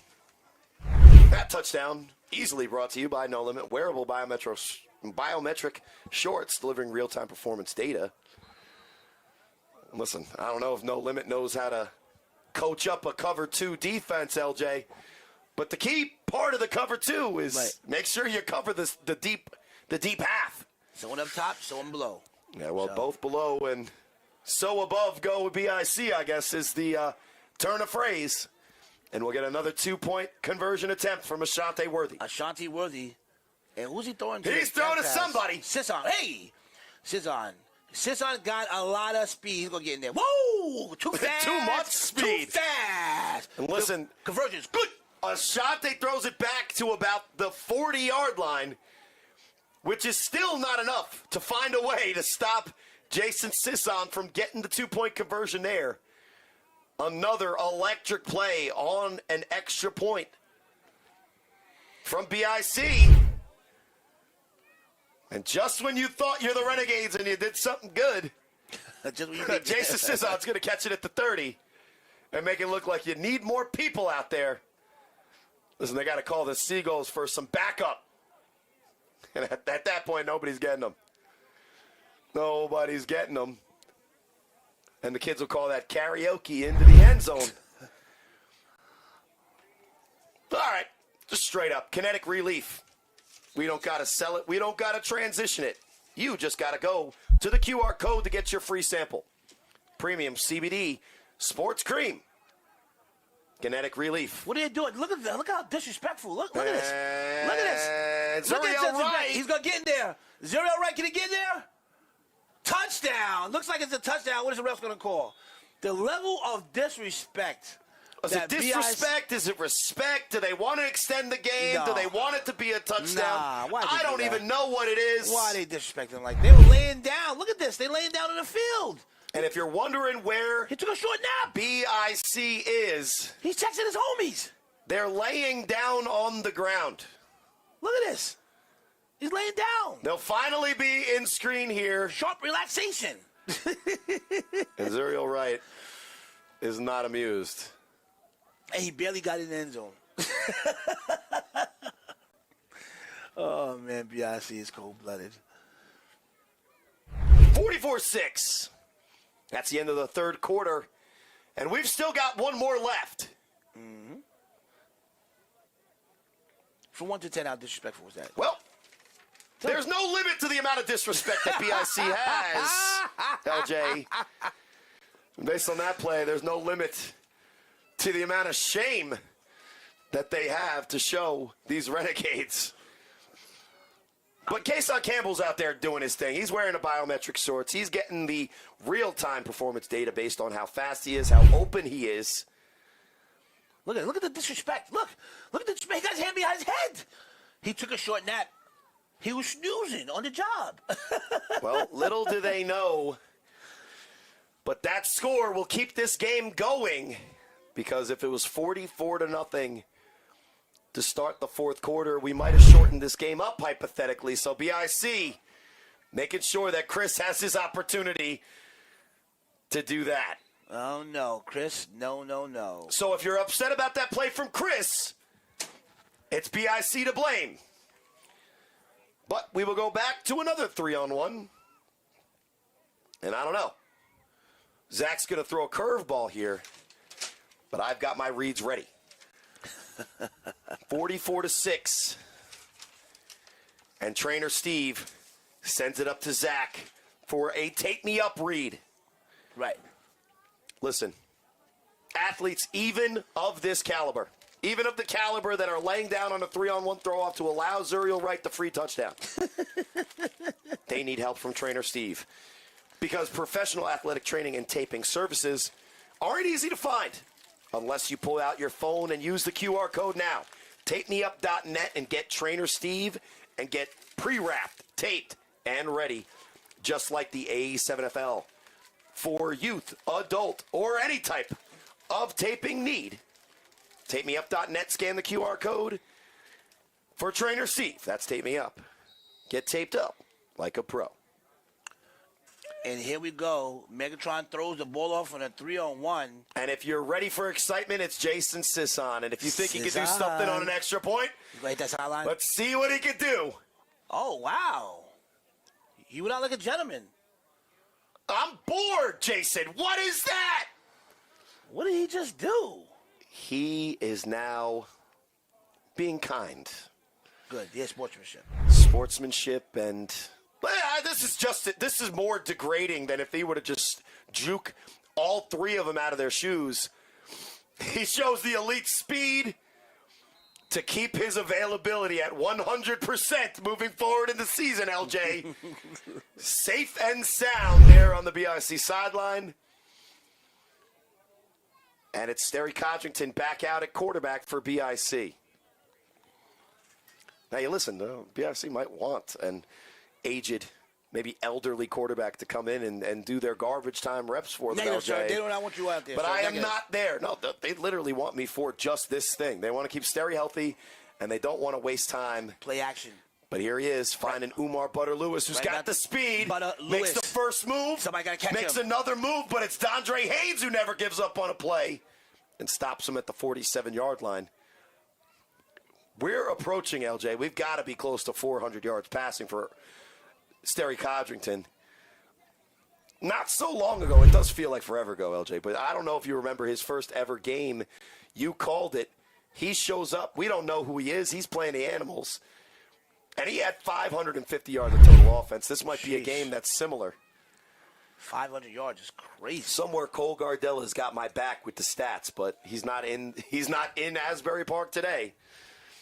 That touchdown easily brought to you by No Limit, wearable biometric shorts delivering real-time performance data. Listen, I don't know if No Limit knows how to coach up a cover 2 defense, LJ, but the key part of the cover 2 is make sure you cover the deep half. Someone up top, someone below. Yeah, well, both below and so above go with BIC, I guess, is the turn of phrase. And we'll get another 2-point conversion attempt from Ashanti Worthy. Ashanti Worthy. And who's he throwing to? He's throwing to somebody. SZN. Hey! SZN. SZN got a lot of speed. He's going to get in there. Whoa! Too fast. Too much speed. Too fast. And listen. Conversion's good. Ashanti throws it back to about the 40-yard line, which is still not enough to find a way to stop Jason SZN from getting the 2-point conversion there. Another electric play on an extra point from BIC. And just when you thought you're the Renegades and you did something good, Jason SZN's going to catch it at the 30 and make it look like you need more people out there. Listen, they got to call the Seagulls for some backup. And at that point, nobody's getting them. Nobody's getting them. And the kids will call that karaoke into the end zone. All right, just straight up, kinetic relief. We don't got to sell it. We don't got to transition it. You just got to go to the QR code to get your free sample. Premium CBD Sports Cream. Kinetic relief. What are you doing? Look how disrespectful. Look at this. Look at this. Zuriel Wright. He's going to get in there. Zuriel Wright, can he get in there? Touchdown. Looks like it's a touchdown. What is the ref going to call? The level of disrespect. Is it disrespect? Is it respect? Do they want to extend the game? No. Do they want it to be a touchdown? I don't even know what it is. Why are they disrespecting like they were laying down? Look at this. They laying down in the field. And if you're wondering where he took a short nap. BIC is. He's texting his homies. They're laying down on the ground. Look at this. He's laying down. They'll finally be in screen here. Sharp relaxation. And Zuriel Wright is not amused. And he barely got in the end zone. Oh, man, BIC is cold-blooded. 44-6. That's the end of the third quarter. And we've still got one more left. Mm-hmm. From 1 to 10, how disrespectful was that? Well, there's no limit to the amount of disrespect that BIC has, LJ. Based on that play, there's no limit to the amount of shame that they have to show these Renegades. But Kason Campbell's out there doing his thing. He's wearing the biometric shorts. He's getting the real-time performance data based on how fast he is, how open he is. Look at the disrespect. Look at the disrespect. He got his hand behind his head. He took a short nap. He was snoozing on the job. Well, little do they know, but that score will keep this game going, because if it was 44-0 to start the fourth quarter, we might have shortened this game up hypothetically. So BIC making sure that Chris has his opportunity to do that. Oh, no, Chris. No. So if you're upset about that play from Chris, it's BIC to blame. But we will go back to another 3-on-1. And I don't know. Zach's going to throw a curveball here, but I've got my reads ready. 44-6. And trainer Steve sends it up to Zach for a take-me-up read. Right. Listen, athletes even of this caliber, even of the caliber that are laying down on a 3-on-1 throw-off to allow Zuriel Wright the free touchdown, they need help from trainer Steve. Because professional athletic training and taping services aren't easy to find unless you pull out your phone and use the QR code now. TapeMeUp.net and get trainer Steve and get pre-wrapped, taped, and ready, just like the A7FL. For youth, adult, or any type of taping need, tapemeup.net, scan the QR code. For Trainer C, that's Tape Me Up. Get taped up like a pro. And here we go. Megatron throws the ball off on a 3-on-1. And if you're ready for excitement, it's Jason Sisson. And if you think he can do something on an extra point, hit that sideline. let's see what he can do. Oh, wow. He went out like a gentleman. I'm bored, Jason. What is that? What did he just do? He is now being kind. Good. Yeah, sportsmanship. Sportsmanship and... This is more degrading than if he would have just juke all three of them out of their shoes. He shows the elite speed to keep his availability at 100% moving forward in the season, LJ. Safe and sound there on the BIC sideline. And it's Sterry Codrington back out at quarterback for BIC. Now, you listen, BIC might want an aged, maybe elderly quarterback to come in and do their garbage time reps for them, Negative, LJ. sir. They do not want you out there. But sir. I am Negative. not there. No, they literally want me for just this thing. They want to keep Sterry healthy, and they don't want to waste time. Play action. But here he is, finding Umar Butter Lewis, who's got the speed, makes the first move, Somebody gotta catch makes him. another move, but it's Dondre Haynes who never gives up on a play and stops him at the 47-yard line. We're approaching, LJ. We've got to be close to 400 yards passing for Sterry Codrington. Not so long ago, it does feel like forever ago, LJ, but I don't know if you remember his first ever game. You called it. He shows up. We don't know who he is. He's playing the Animals. And he had 550 yards of total offense. This might be a game that's similar. 500 yards is crazy. Somewhere Cole Gardella's got my back with the stats, but he's not in Asbury Park today.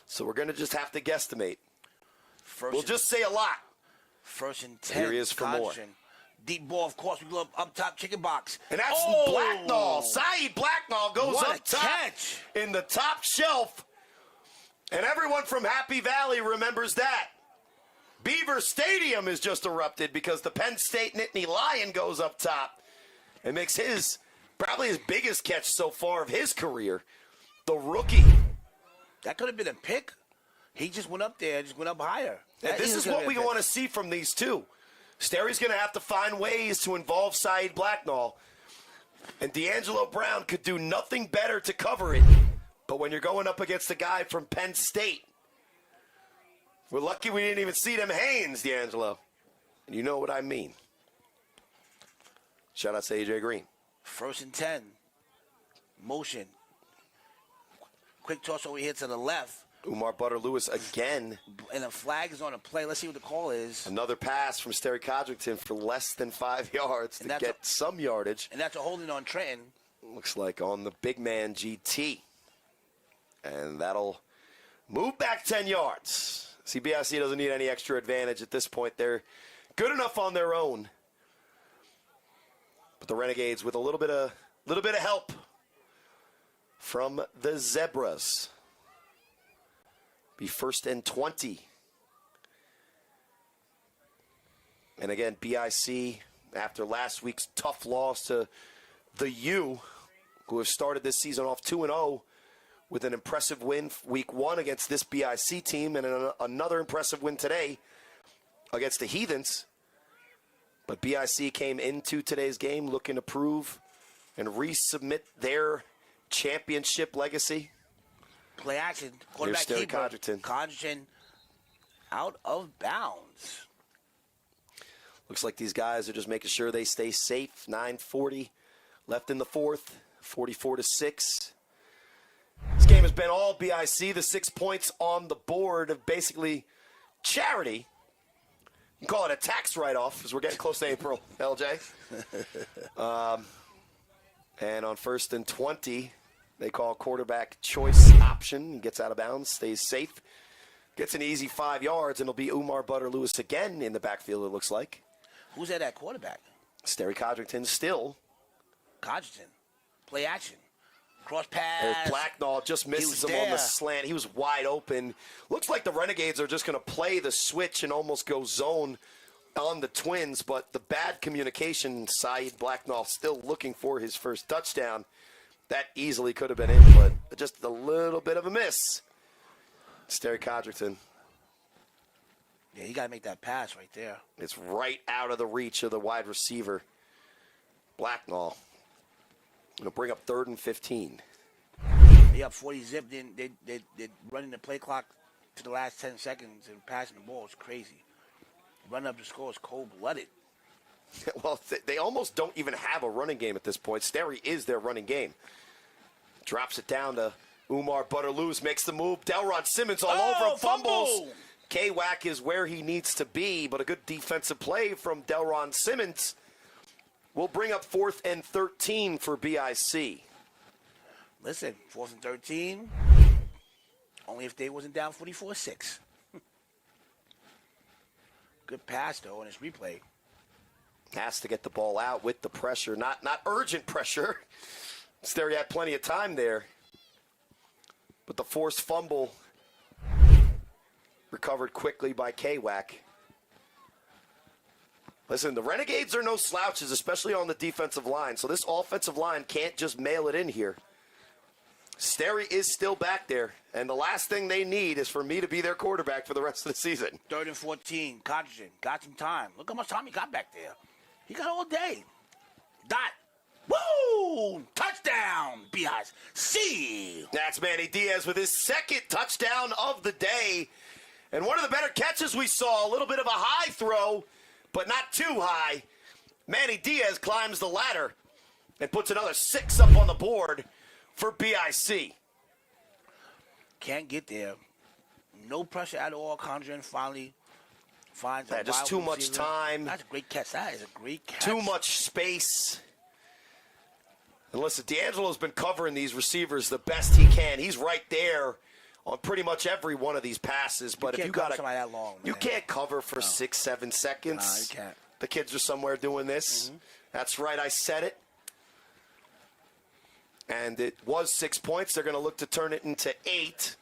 So we're going to just have to guesstimate. We'll just say a lot. First and 10. Here he is for more. Deep ball, of course. We go up top, chicken box. And that's Blacknall. Saeed Blacknall goes What up a top catch. in the top shelf. And everyone from Happy Valley remembers that. Beaver Stadium is just erupted because the Penn State Nittany Lion goes up top and makes probably his biggest catch so far of his career. The rookie. That could have been a pick. He just went up there, just went up higher. And this is what we want to see from these two. Sterry's going to have to find ways to involve Saeed Blacknall. And D'Angelo Brown could do nothing better to cover it. But when you're going up against a guy from Penn State, we're lucky we didn't even see them Haynes, D'Angelo. And you know what I mean. Shout out to A.J. Green. First and 10. Motion. Quick toss over here to the left. Umar Butter Lewis again. And the flag is on a play. Let's see what the call is. Another pass from Sterry Codrington for less than 5 yards to get some yardage. And that's a holding on Trenton. Looks like on the big man GT. And that'll move back 10 yards. CBIC doesn't need any extra advantage at this point. They're good enough on their own. But the Renegades with a little bit of help from the Zebras. Be first and 20. And again, BIC, after last week's tough loss to the U, who have started this season off 2-0 with an impressive win week 1 against this BIC team and another impressive win today against the Heathens. But BIC came into today's game looking to prove and resubmit their championship legacy. Play action. Here's Sterry Codrington. Codrington out of bounds. Looks like these guys are just making sure they stay safe. 9:40 left in the fourth. 44-6. This game has been all BIC. The 6 points on the board of basically charity. You can call it a tax write-off as we're getting close to April, LJ. And on first and 20, they call quarterback choice option. Gets out of bounds, stays safe. Gets an easy 5 yards, and it'll be Umar Butter Lewis again in the backfield, it looks like. Who's at that quarterback? Sterry Codrington still. Codrington. Play action. Cross pass. There's Blacknall, just misses him on the slant. He was wide open. Looks like the Renegades are just going to play the switch and almost go zone on the Twins, but the bad communication, Saeed Blacknall still looking for his first touchdown. That easily could have been in, but just a little bit of a miss. Sterry Codrington. Yeah, you got to make that pass right there. It's right out of the reach of the wide receiver. Blacknall. Going to bring up 3rd and 15. They up 40 zip. Then they're running the play clock to the last 10 seconds and passing the ball. It's crazy. Running up the score is cold-blooded. Well, they almost don't even have a running game at this point. Sterry is their running game. Drops it down to Umar Butterloose, makes the move. Delron Simmons all over him, fumbles. K-Wack is where he needs to be, but a good defensive play from Delron Simmons will bring up 4th and 13 for BIC. Listen, 4th and 13, only if they wasn't down 44-6. Good pass, though, in his replay. Has to get the ball out with the pressure, not urgent pressure. Sterry had plenty of time there. But the forced fumble recovered quickly by K-Wack. Listen, the Renegades are no slouches, especially on the defensive line. So this offensive line can't just mail it in here. Sterry is still back there, and the last thing they need is for me to be their quarterback for the rest of the season. 3rd and 14, Codrington got some time. Look how much time he got back there. He got all day. Dot. Woo! Touchdown, BIC. That's Manny Diaz with his 2nd touchdown of the day. And one of the better catches we saw, a little bit of a high throw, but not too high. Manny Diaz climbs the ladder and puts another 6 up on the board for BIC. Can't get there. No pressure at all. Codrington finally finds a just too much receiver. time. That's a great catch. That is a great catch. Too much space. And listen, D'Angelo's been covering these receivers the best he can. He's right there on pretty much every one of these passes. But if you got somebody that long, you can't cover for 6-7 seconds. No, you can't. The kids are somewhere doing this. Mm-hmm. That's right, I said it. And it was 6 points. They're going to look to turn it into 8.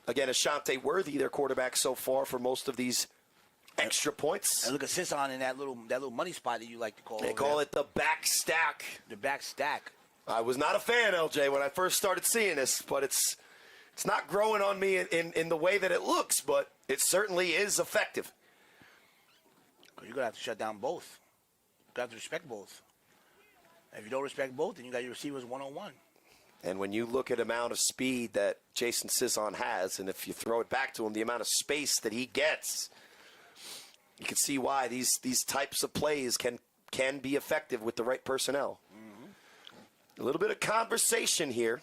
Again, Ashante Worthy, their quarterback so far for most of these extra points. And look at SZN in that little money spot that you like to call. They call it the back stack. The back stack. I was not a fan, LJ, when I first started seeing this, but it's not growing on me in the way that it looks, but it certainly is effective. You're going to have to shut down both. You have to respect both. If you don't respect both, then you got your receivers one-on-one. And when you look at the amount of speed that Jason SZN has, and if you throw it back to him, the amount of space that he gets, you can see why these types of plays can be effective with the right personnel. Mm-hmm. A little bit of conversation here.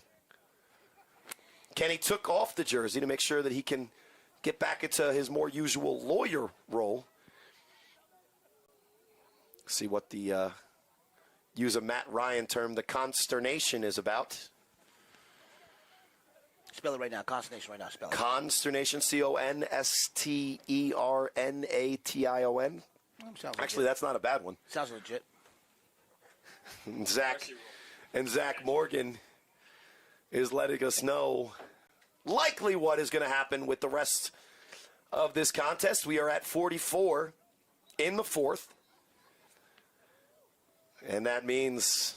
Kenny took off the jersey to make sure that he can get back into his more usual lawyer role. See what the, use a Matt Ryan term, the consternation is about. Spell it right now. Consternation right now. Spell it. Consternation, Consternation. Actually, that's not a bad one. Sounds legit. Zach Morgan is letting us know likely what is going to happen with the rest of this contest. We are at 44 in the 4th. And that means...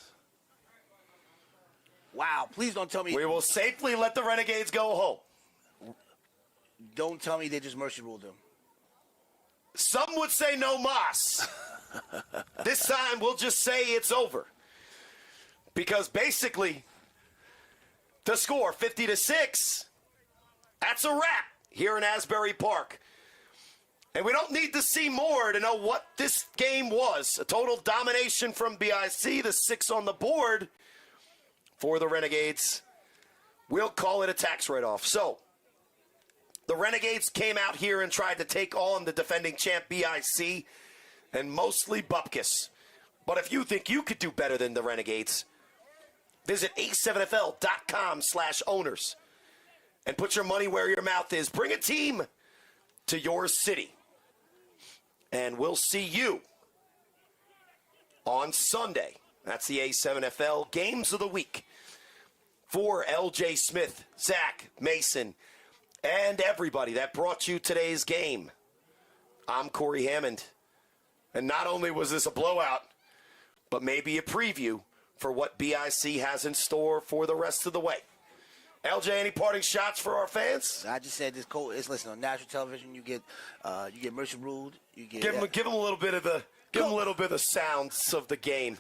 Wow, please don't tell me... we will safely let the Renegades go home. Don't tell me they just mercy ruled them. Some would say no mas. This time we'll just say it's over. Because basically, the score, 50-6, that's a wrap here in Asbury Park. And we don't need to see more to know what this game was. A total domination from BIC, the 6 on the board for the Renegades. We'll call it a tax write-off. So, the Renegades came out here and tried to take on the defending champ BIC and mostly Bupkis. But if you think you could do better than the Renegades, visit A7FL.com/owners and put your money where your mouth is. Bring a team to your city. And we'll see you on Sunday. That's the A7FL Games of the Week For LJ Smith, Zach, Mason, and everybody that brought you today's game, I'm Corey Hammond. And not only was this a blowout, but maybe a preview for what BIC has in store for the rest of the way. LJ, any parting shots for our fans? I just said this. It's listen on national television. You get Mercer ruled. You get Give them a little bit of the sounds of the game.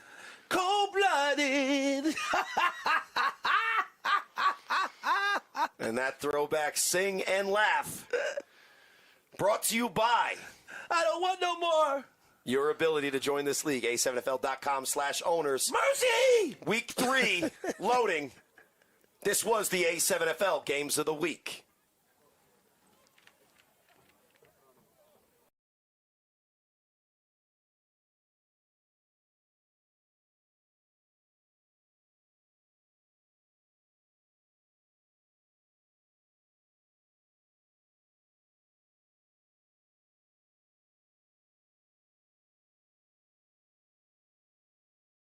Cold-blooded. And that throwback sing and laugh brought to you by I don't want no more. your ability to join this league, A7FL.com/owners. Mercy. Week 3 loading. This was the A7FL Games of the Week.